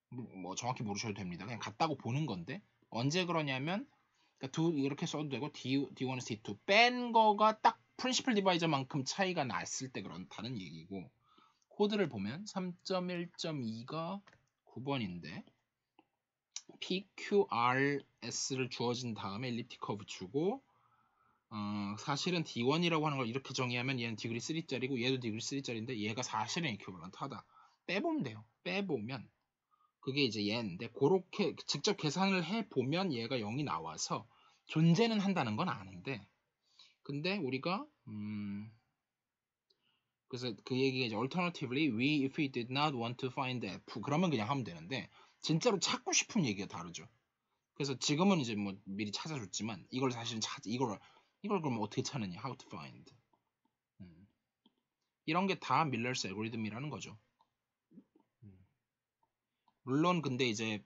뭐 정확히 모르셔도 됩니다. 그냥 같다고 보는 건데, 언제 그러냐면, 그러니까 이렇게 써도 되고 D1에서 D2 뺀 거가 딱 프린시플 디바이저만큼 차이가 났을 때 그렇다는 얘기고, 코드를 보면 3.1.2가 9번인데 PQRS를 주어진 다음에 엘립틱 커브 주고 사실은 D1이라고 하는 걸 이렇게 정의하면 얘는 디그리 3짜리고 얘도 디그리 3짜리인데 얘가 사실은 이큐벌런트하다. 빼보면 돼요. 빼보면 그게 이제 얘인데 그렇게 직접 계산을 해보면 얘가 0이 나와서 존재는 한다는 건 아는데 근데 우리가 그래서 그 얘기가 이제 alternatively if we did not want to find f 그러면 그냥 하면 되는데 진짜로 찾고 싶은 얘기가 다르죠. 그래서 지금은 이제 뭐 미리 찾아줬지만 이걸 사실은 이걸 그러면 어떻게 찾느냐 how to find 이런 게 다 밀러스 알고리즘이라는 거죠. 물론 근데 이제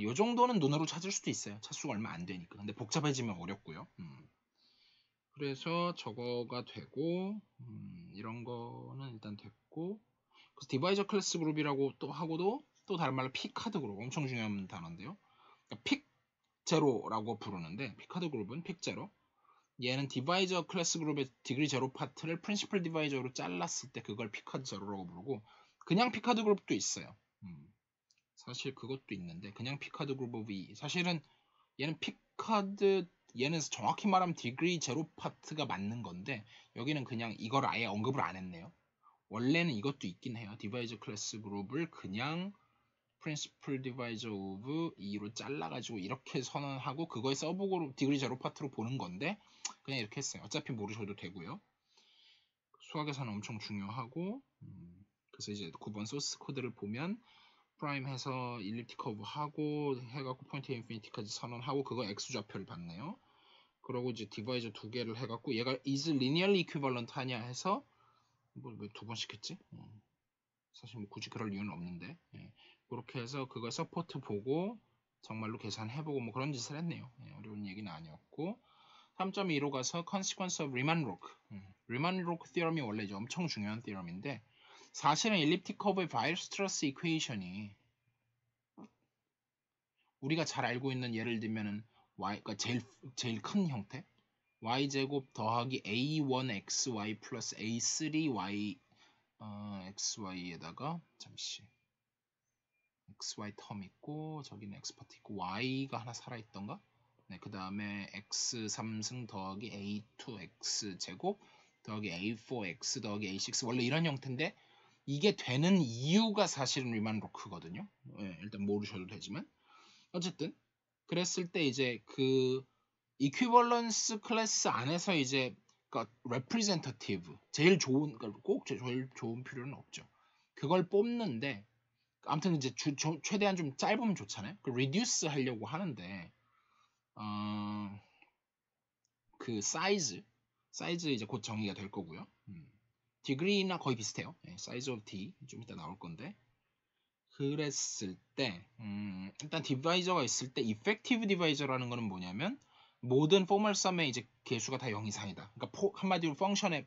요 정도는 눈으로 찾을 수도 있어요. 찾수가 얼마 안 되니까. 근데 복잡해지면 어렵고요. 그래서 저거가 되고 이런 거는 일단 됐고 그래서 디바이저 클래스 그룹이라고 또 하고도 또 다른 말로 피카드 그룹 엄청 중요한 단어인데요. 그러니까 픽 제로라고 부르는데 피카드 그룹은 픽 제로 얘는 디바이저 클래스 그룹의 디그리 제로 파트를 프린시플 디바이저로 잘랐을 때 그걸 피카드 제로라고 부르고 그냥 피카드 그룹도 있어요. 사실 그것도 있는데 그냥 피카드 그룹 오브 E 사실은 얘는 피카드 얘는 정확히 말하면 디그리 제로 파트가 맞는 건데 여기는 그냥 이걸 아예 언급을 안 했네요. 원래는 이것도 있긴 해요. 디바이저 클래스 그룹을 그냥 프린시플 디바이저 오브 E로 잘라가지고 이렇게 선언하고 그거의 서브그룹 디그리 제로 파트로 보는 건데 그냥 이렇게 했어요. 어차피 모르셔도 되고요. 수학에서는 엄청 중요하고 그래서 이제 9번 소스 코드를 보면 프라임 해서 일립틱 커브 하고 해갖고 포인트 인피니티까지 선언하고 그거 X좌표를 받네요. 그러고 이제 디바이저 두 개를 해갖고 얘가 is linearly equivalent 하냐 해서 뭐 왜 두 번씩 했지? 사실 뭐 굳이 그럴 이유는 없는데 그렇게 해서 그거 서포트 보고 정말로 계산해보고 뭐 그런 짓을 했네요. 어려운 얘기는 아니었고 3.2로 가서 consequence of Riemann-Roch Riemann-Roch theorem이 원래 이제 엄청 중요한 theorem인데 사실은 엘립틱 커브의 바이스트러스 이퀘이션이 우리가 잘 알고 있는 예를 들면은 그러니까 제일 큰 형태 y제곱 더하기 a1xy 플러스 a3y xy에다가 잠시 xy 텀 있고 저기는 x파트 있고 y가 하나 살아있던가 네, 그 다음에 x3승 더하기 a2x 제곱 더하기 a4x 더하기 a6 원래 이런 형태인데 이게 되는 이유가 사실은 리만로크거든요. 네, 일단 모르셔도 되지만 어쨌든 그랬을 때 이제 그 이퀴벌런스 클래스 안에서 이제 그러니까 representative 제일 좋은 그러니까 꼭 제일 좋은 필요는 없죠. 그걸 뽑는데 아무튼 이제 최대한 좀 짧으면 좋잖아요. 그 reduce 하려고 하는데 그 사이즈 이제 곧 정의가 될 거고요. 디그리나 거의 비슷해요. 사이즈 오브 D 좀 이따 나올 건데 그랬을 때 일단 디바이저가 있을 때 이펙티브 디바이저라는 거는 뭐냐면 모든 포멀 썸의 이제 개수가 다 0 이상이다. 그러니까 한마디로 펑션에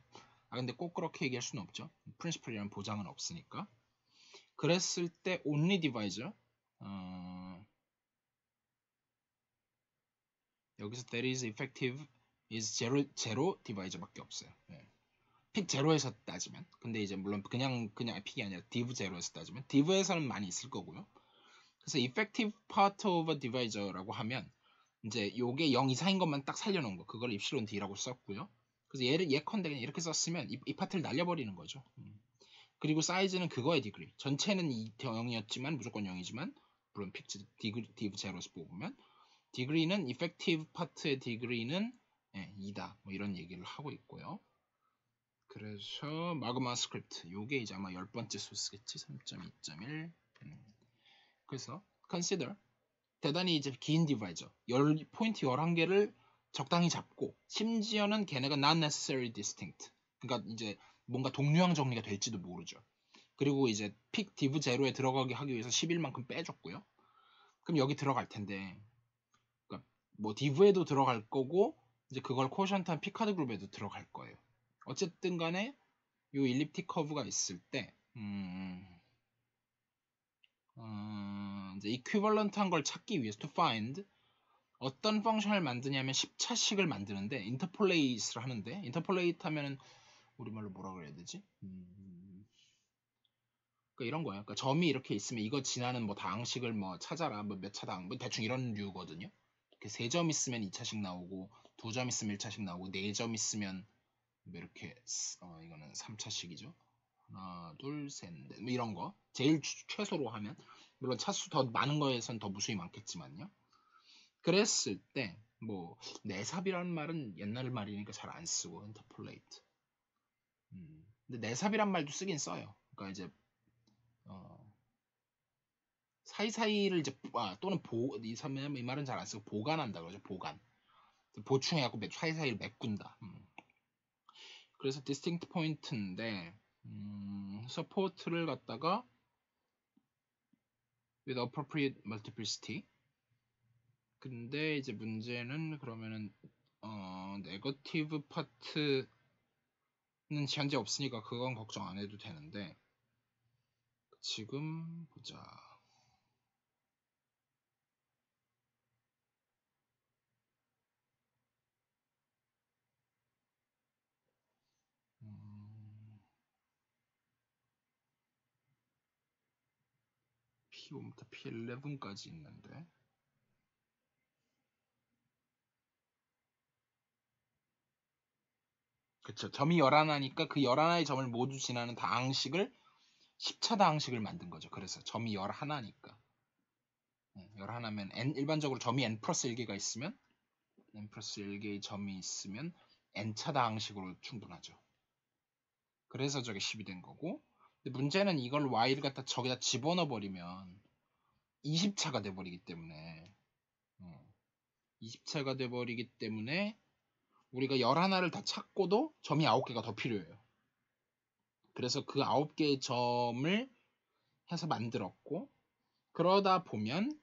근데 꼭 그렇게 얘기할 수는 없죠. 프린시플이라는 보장은 없으니까. 그랬을 때 only divisor 여기서 that is effective is zero divisor밖에 없어요. 픽 제로에서 따지면 근데 이제 물론 그냥 픽이 아니라 div 제로에서 따지면 div에서는 많이 있을 거고요. 그래서 effective part of a divisor라고 하면 이제 요게 0 이상인 것만 딱 살려놓은 거 그걸 입실론 d라고 썼고요. 그래서 얘를 예컨대 그냥 이렇게 썼으면 이 파트를 날려버리는 거죠. 그리고 사이즈는 그거의 디그리 전체는 0이었지만 무조건 0이지만 물론 픽 div 제로에서 뽑으면 디그리는 effective part의 디그리는 2다 뭐 이런 얘기를 하고 있고요. 그래서 마그마 스크립트 요게 이제 아마 10번째 소스겠지 3.2.1 그래서 consider 대단히 이제 긴 디바이저 포인트 11개를 적당히 잡고 심지어는 걔네가 not necessarily distinct 그러니까 이제 뭔가 동류항 정리가 될지도 모르죠. 그리고 이제 픽 div 제로에 들어가게 하기 위해서 11만큼 빼줬고요. 그럼 여기 들어갈 텐데 그러니까 뭐 div에도 들어갈 거고 이제 그걸 코션트한 피카드 그룹에도 들어갈 거예요. 어쨌든 간에 요 일립틱 커브가 있을 때 이제 이퀴벌런트한 걸 찾기 위해서 to find 어떤 펑션을 만드냐면 10차식을 만드는데 인터폴레이트를 하는데 인터폴레이트 하면은 우리말로 뭐라 그래야 되지? 그러니까 이런 거예요. 그러니까 점이 이렇게 있으면 이거 지나는 뭐 다항식을 뭐 찾아라, 뭐 몇 차당, 뭐 대충 이런 류거든요. 이렇게 3점 있으면 2차식 나오고 2점 있으면 1차식 나오고 4점 있으면 뭐 이렇게 이거는 3차식이죠. 하나, 둘, 셋, 넷, 뭐 이런 거. 제일 최소로 하면 물론 차수 더 많은 거에선 더 무수히 많겠지만요. 그랬을 때 뭐 내삽이라는 말은 옛날 말이니까 잘 안 쓰고 인터폴레이트. 근데 내삽이란 말도 쓰긴 써요. 그러니까 이제 사이사이를 이제 또는 이 말은 잘 안 쓰고 보관한다 그러죠. 보관. 보충해갖고 사이사이를 메꾼다. 그래서 distinct point인데 support를 갖다가 with appropriate multiplicity. 근데 이제 문제는 그러면은 네거티브 파트는 현재 없으니까 그건 걱정 안 해도 되는데 지금 보자. P5부터 P11까지 있는데 그쵸. 점이 11하니까 그 11의 점을 모두 지나는 다항식을 10차 다항식을 만든 거죠. 그래서 점이 11하니까 11하면 일반적으로 점이 n 플러스 1개가 있으면 n 플러스 1개의 점이 있으면 n차 다항식으로 충분하죠. 그래서 저게 10이 된 거고 근데 문제는 이걸 y를 갖다 저기다 집어넣어 버리면 20차가 돼버리기 때문에 20차가 돼버리기 때문에 우리가 11을 다 찾고도 점이 9개가 더 필요해요. 그래서 그 9개의 점을 해서 만들었고 그러다 보면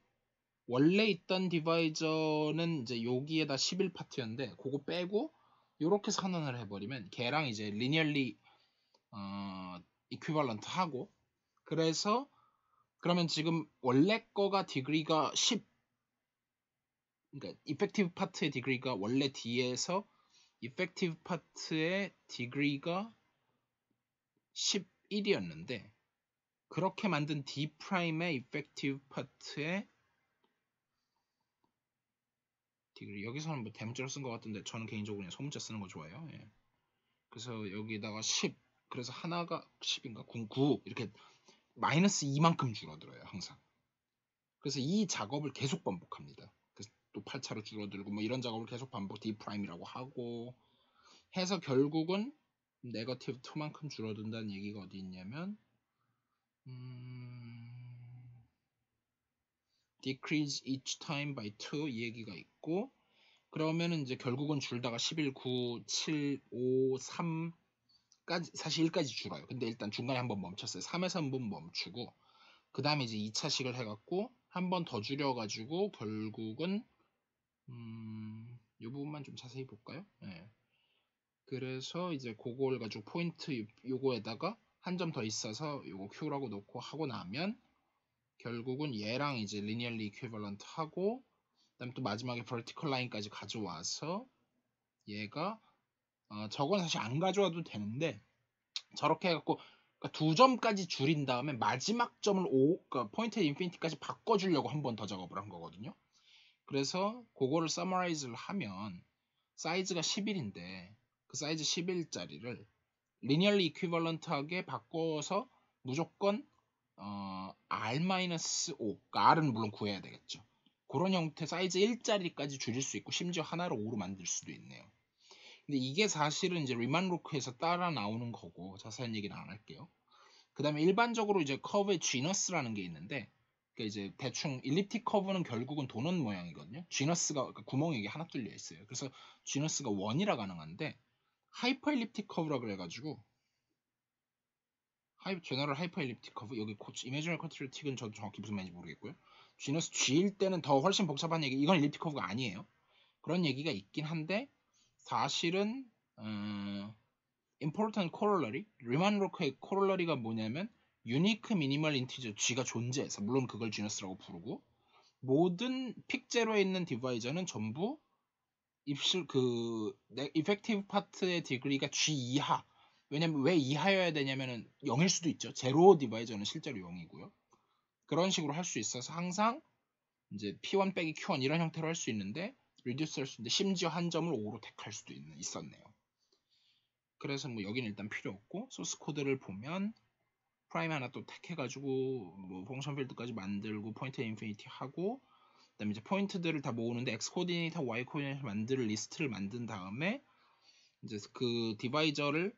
원래 있던 디바이저는 이제 여기에다 11파트였는데 그거 빼고 이렇게 선언을 해버리면 걔랑 이제 리니얼리 이퀴벌런트 하고 그래서 그러면 지금 원래 거가 디그리가 10 그러니까 이펙티브 파트의 디그리가 원래 D에서 이펙티브 파트의 디그리가 11이었는데 그렇게 만든 D'의 이펙티브 파트의 디그리 여기서는 뭐 대문자로 쓴 것 같은데 저는 개인적으로 그냥 소문자 쓰는 거 좋아해요. 예. 그래서 여기다가 10 그래서 하나가 10인가 9 이렇게 마이너스 2만큼 줄어들어요 항상. 그래서 이 작업을 계속 반복합니다. 그래서 또 8차로 줄어들고 뭐 이런 작업을 계속 반복 D'이라고 하고 해서 결국은 네거티브 2만큼 줄어든다는 얘기가 어디 있냐면 decrease each time by 2 이 얘기가 있고 그러면은 이제 결국은 줄다가 11, 9, 7, 5, 3까지 사실 1까지 줄어요. 근데 일단 중간에 한번 멈췄어요. 3에서 한번 멈추고 그 다음에 이제 2차식을 해갖고 한 번 더 줄여가지고 결국은 이 부분만 좀 자세히 볼까요? 네. 그래서 이제 그걸 가지고 포인트 요거에다가 한 점 더 있어서 요거 Q라고 놓고 하고 나면 결국은 얘랑 이제 linearly equivalent 하고 그다음에 또 마지막에 vertical line까지 가져와서 얘가 저건 사실 안 가져와도 되는데 저렇게 해갖고 그러니까 2점까지 줄인 다음에 마지막 점을 그러니까 포인트 인피니티까지 바꿔주려고 한 번 더 작업을 한 거거든요. 그래서 그거를 summariz를 하면 사이즈가 11인데 그 사이즈 11짜리를 linearly equivalent하게 바꿔서 무조건 R-5 그러니까 R은 물론 구해야 되겠죠. 그런 형태 사이즈 1짜리까지 줄일 수 있고 심지어 하나를 5로 만들 수도 있네요. 근데 이게 사실은 이제 리만 로크에서 따라 나오는 거고 자세한 얘기는 안 할게요. 그 다음에 일반적으로 이제 커브의 지너스라는 게 있는데 그러니까 이제 대충 일립틱 커브는 결국은 도넛 모양이거든요. 지너스가 그러니까 구멍이 이게 하나 뚫려 있어요. 그래서 지너스가 1이라 가능한데 하이퍼 일립틱 커브라 그래가지고 제너럴 하이퍼 일립틱 커브 여기 이미지널 컨트롤틱은 저도 정확히 무슨 말인지 모르겠고요. 지너스 G일 때는 더 훨씬 복잡한 얘기 이건 일립틱 커브가 아니에요. 그런 얘기가 있긴 한데 사실은 important corollary 리만 로크의 corollary가 뭐냐면 unique minimal integer G가 존재해서 물론 그걸 지너스라고 부르고 모든 픽 제로에 있는 디바이저는 전부 입실 그 effective part의 degree가 G 이하 왜냐면 왜 이하여야 되냐면은 0일 수도 있죠. 제로 디바이저는 실제로 0이고요. 그런 식으로 할 수 있어서 항상 이제 P1 빼기 Q1 이런 형태로 할 수 있는데 reduce 할 수 있는데 심지어 한 점을 5로 택할 수도 있었네요. 그래서 뭐 여기는 일단 필요 없고 소스 코드를 보면 프라임 하나 또 택해가지고 뭐 펑션 필드까지 만들고 포인트 인피니티 하고 그다음에 이제 포인트들을 다 모으는데 x 코디네이터, y 코디네이터 만들 리스트를 만든 다음에 이제 그 디바이저를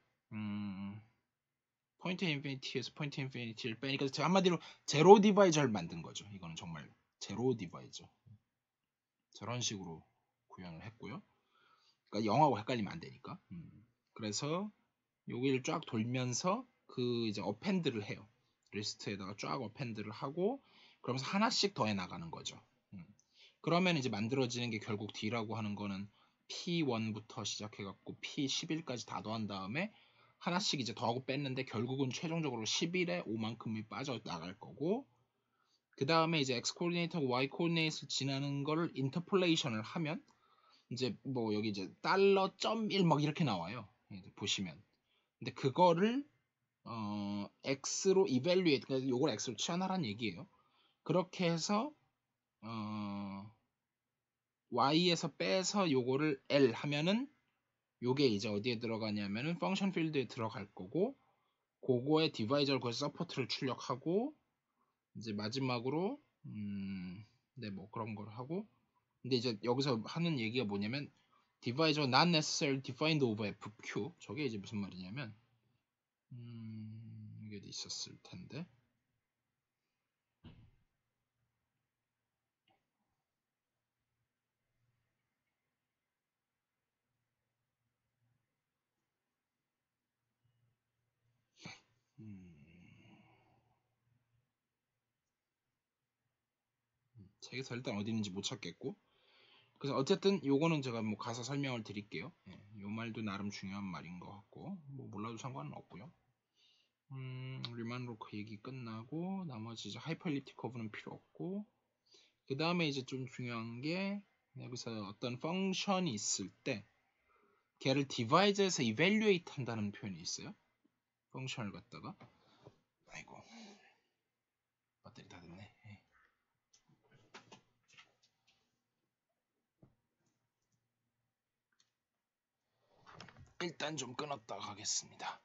포인트 인피니티에서 포인트 인피니티를 빼니까 한마디로 제로 디바이저를 만든 거죠. 이거는 정말 제로 디바이저. 저런 식으로 구현을 했고요. 그러니까 0하고 헷갈리면 안 되니까. 그래서 여기를 쫙 돌면서 그 이제 어펜드를 해요. 리스트에다가 쫙 어펜드를 하고 그러면서 하나씩 더해 나가는 거죠. 그러면 이제 만들어지는 게 결국 D라고 하는 거는 P1부터 시작해갖고 P11까지 다 더한 다음에 하나씩 이제 더하고 뺐는데 결국은 최종적으로 11에 5만큼이 빠져나갈 거고 그 다음에 이제 X 코디네이터, Y 코디네이트를 지나는 거를 인터폴레이션을 하면 이제 뭐 여기 이제 $.1 막 이렇게 나와요. 보시면. 근데 그거를 X로 evaluate, 그러니까 요걸 X로 치환하라는 얘기예요. 그렇게 해서 Y에서 빼서 요거를 L 하면은 요게 이제 어디에 들어가냐면은 펑션 필드에 들어갈 거고 그거에 디바이저를 거기서 서포트를 출력하고 이제 마지막으로 네, 뭐 그런 걸 하고 근데 이제 여기서 하는 얘기가 뭐냐면 디바이저 not necessarily defined over FQ 저게 이제 무슨 말이냐면 이게 있었을 텐데 책에서 일단 어디 있는지 못 찾겠고 그래서 어쨌든 요거는 제가 뭐 가서 설명을 드릴게요. 예, 요 말도 나름 중요한 말인 것 같고 뭐 몰라도 상관은 없고요. 리만 로커 얘기 끝나고 나머지 이제 하이퍼엘립틱 커브는 필요 없고 그 다음에 이제 좀 중요한 게 여기서 어떤 펑션이 있을 때 걔를 디바이저에서 이밸류에이트 한다는 표현이 있어요. 펑션을 갖다가 아이고 배터리 다 됐네. 예. 일단 좀 끊었다 가겠습니다.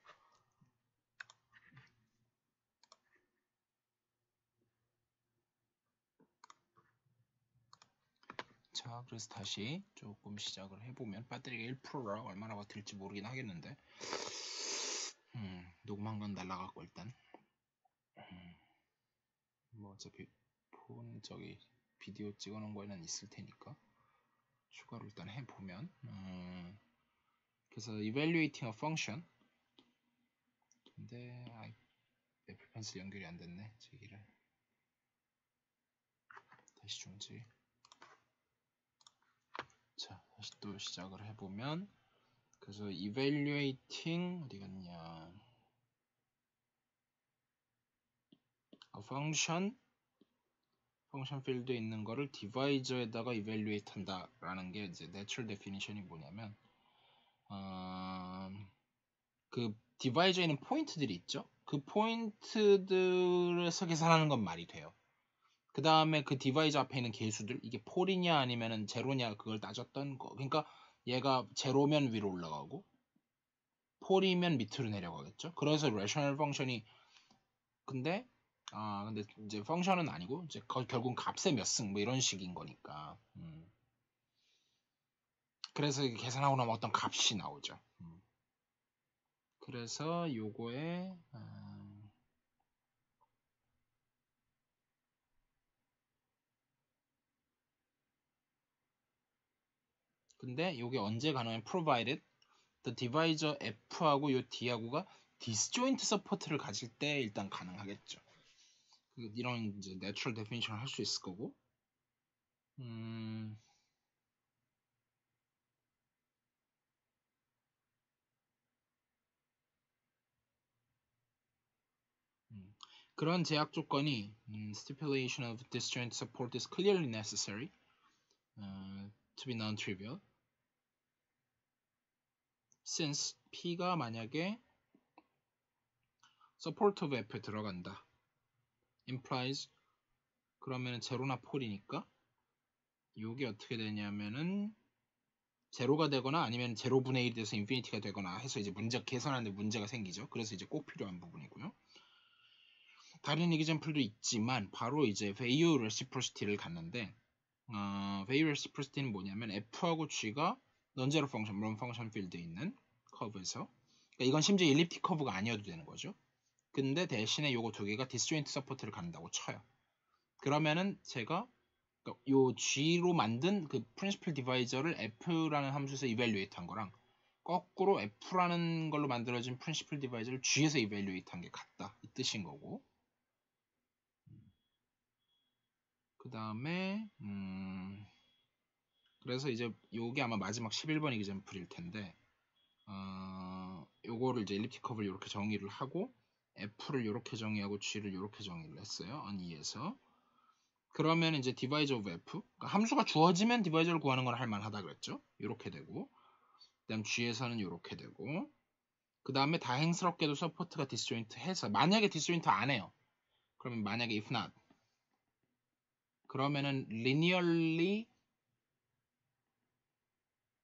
자, 그래서 다시 조금 시작을 해보면 배터리가 1%라 얼마나 버틸지 모르긴 하겠는데 녹음한 건 날라갔고 일단 뭐 어차피 폰 저기 비디오 찍어놓은 거에는 있을 테니까 추가로 일단 해보면 그래서 evaluating a function 근데 애플 펜슬 연결이 안 됐네 제기를 다시 중지 자 다시 또 시작을 해보면 그래서 evaluating 어디 갔냐 a function 필드에 있는 거를 디바이저에다가 evaluate 한다라는 게 이제 natural definition이 뭐냐면 그 디바이저에 있는 포인트들이 있죠. 그 포인트들에서 계산하는 건 말이 돼요. 그 다음에 그 디바이저 앞에 있는 개수들 이게 폴이냐 아니면은 제로냐 그걸 따졌던 거. 그러니까 얘가 제로면 위로 올라가고 폴이면 밑으로 내려가겠죠. 그래서 레셔널 펑션이 근데 이제 펑션은 아니고 이제 결국 값의 몇 승 뭐 이런 식인 거니까. 그래서 계산하고 나면 어떤 값이 나오죠. 그래서 요거에 근데 요게 언제 가능하면 provided the divisor F하고 요 D하고가 disjoint support를 가질 때 일단 가능하겠죠. 이런 이제 natural definition을 할 수 있을 거고 그런 제약 조건이 stipulation of disjoint support is clearly necessary to be non-trivial since P가 만약에 support of f에 들어간다. implies 그러면은 제로나 폴이니까 이게 어떻게 되냐면은 제로가 되거나 아니면 제로분의 1이 돼서 인피니티가 되거나 해서 이제 문제 계산하는데 문제가 생기죠. 그래서 이제 꼭 필요한 부분이고요. 다른 example도 있지만 바로 이제 Veil reciprocity를 갔는데 Veil reciprocity는 뭐냐면 f하고 g가 non-zero function, run function field에 있는 커브에서 그러니까 이건 심지어 일립틱 커브가 아니어도 되는 거죠. 근데 대신에 요거 두 개가 disjoint support를 갖는다고 쳐요. 그러면은 제가 요 G로 만든 그 principal divisor를 F라는 함수에서 evaluate 한 거랑 거꾸로 F라는 걸로 만들어진 principal divisor를 G에서 evaluate 한 게 같다. 이 뜻인 거고. 그 다음에 그래서 이제 요게 아마 마지막 11번 example일 텐데 요거를 이제 elliptic curve를 이렇게 정의를 하고 F를 이렇게 정의하고 G를 이렇게 정의를 했어요. on E에서. 그러면 이제 divisor of F 그러니까 함수가 주어지면 디바이저를 구하는 건 할만하다 그랬죠. 이렇게 되고 그다음 G에서는 이렇게 되고 그 다음에 다행스럽게도 서포트가 disjoint 해서 만약에 disjoint 안 해요. 그러면 만약에 if not 그러면은 linearly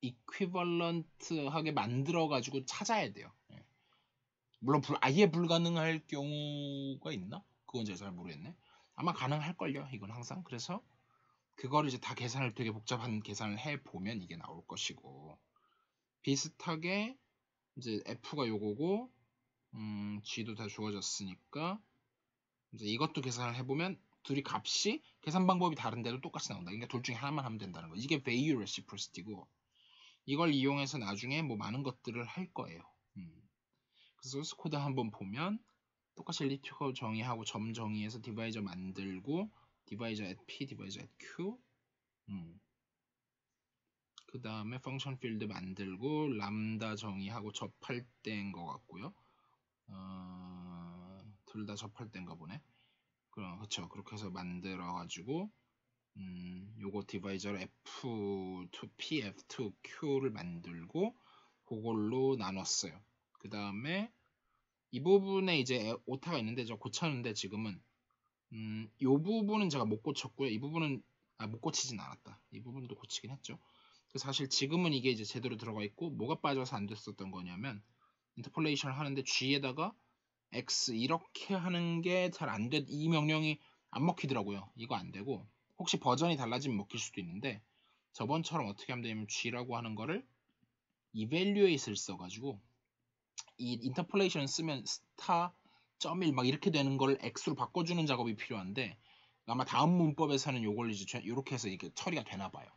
equivalent하게 만들어 가지고 찾아야 돼요. 물론 아예 불가능할 경우가 있나? 그건 제가 잘 모르겠네. 아마 가능할걸요. 이건 항상. 그래서 그걸 이제 다 계산을 되게 복잡한 계산을 해보면 이게 나올 것이고 비슷하게 이제 F가 요거고 G도 다 주어졌으니까 이제 이것도 계산을 해보면 둘이 값이 계산 방법이 다른데도 똑같이 나온다. 그러니까 둘 중에 하나만 하면 된다는 거. 이게 Veil reciprocity고 이걸 이용해서 나중에 뭐 많은 것들을 할 거예요. 그래서 소스 코드 한번 보면 똑같이 엘리티컬 정의하고 점 정의해서 디바이저 만들고 디바이저 at p, 디바이저 at q 그 다음에 펑션 필드 만들고 람다 정의하고 접할 때인 것 같고요. 둘 다 접할 때인가 보네. 그쵸. 그렇게 해서 만들어 가지고 요거 디바이저를 f2p, f2q를 만들고 그걸로 나눴어요. 그 다음에 이 부분에 이제 오타가 있는데 저 고쳤는데 지금은 요 부분은 제가 못 고쳤고요. 이 부분은 못 고치진 않았다. 이 부분도 고치긴 했죠. 사실 지금은 이게 이제 제대로 들어가 있고 뭐가 빠져서 안 됐었던 거냐면 인터폴레이션을 하는데 G에다가 X 이렇게 하는 게 잘 안 돼. 이 명령이 안 먹히더라고요. 이거 안 되고 혹시 버전이 달라지면 먹힐 수도 있는데 저번처럼 어떻게 하면 되냐면 G라고 하는 거를 evaluate를 써가지고 이 인터폴레이션 쓰면 스타 1.1 막 이렇게 되는 걸 X로 바꿔주는 작업이 필요한데 아마 다음 문법에서는 요걸 이제 이렇게 해서 이게 처리가 되나 봐요.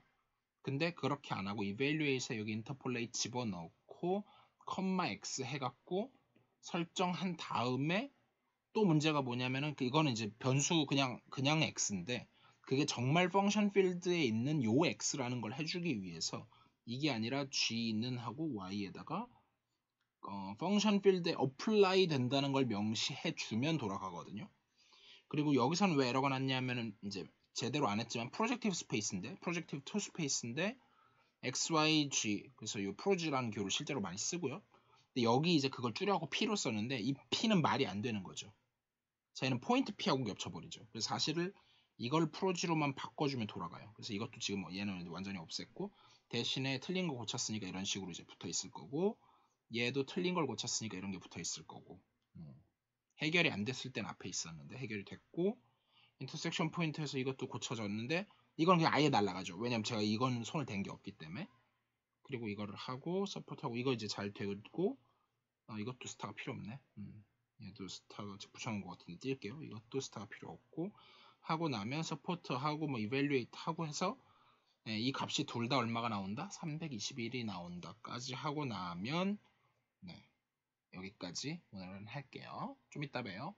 근데 그렇게 안 하고 evaluate에 여기 interpolate 집어넣고 컴마 x 해갖고 설정한 다음에 또 문제가 뭐냐면은 이거는 이제 변수 그냥 x인데 그게 정말 펑션 필드에 있는 요 x라는 걸 해주기 위해서 이게 아니라 g는 하고 y에다가 펑션 필드에 apply 된다는 걸 명시해 주면 돌아가거든요. 그리고 여기서는 왜 에러가 났냐면은 이제 제대로 안 했지만 프로젝티브 스페이스인데 프로젝티브 투 스페이스인데 XYG 그래서 이 프로지라는 교를 실제로 많이 쓰고요. 근데 여기 이제 그걸 줄여갖고 P로 썼는데 이 P는 말이 안 되는 거죠. 저희는 포인트 P하고 겹쳐버리죠. 그래서 사실을 이걸 프로지로만 바꿔주면 돌아가요. 그래서 이것도 지금 얘는 완전히 없앴고 대신에 틀린 거 고쳤으니까 이런 식으로 이제 붙어 있을 거고 얘도 틀린 걸 고쳤으니까 이런 게 붙어 있을 거고 해결이 안 됐을 땐 앞에 있었는데 해결이 됐고 인터섹션 포인트에서 이것도 고쳐졌는데 이건 그냥 아예 날라가죠. 왜냐면 제가 이건 손을 댄 게 없기 때문에. 그리고 이거를 하고 서포트하고 이거 이제 잘 되고 이것도 스타가 필요 없네. 얘도 스타가 붙여놓은 것 같은데 뛸게요. 이것도 스타가 필요 없고 하고 나면 서포트하고 뭐 이밸류에이트 하고 해서 이 값이 둘 다 얼마가 나온다? 321이 나온다까지 하고 나면 여기까지 오늘은 할게요. 좀 이따 봬요.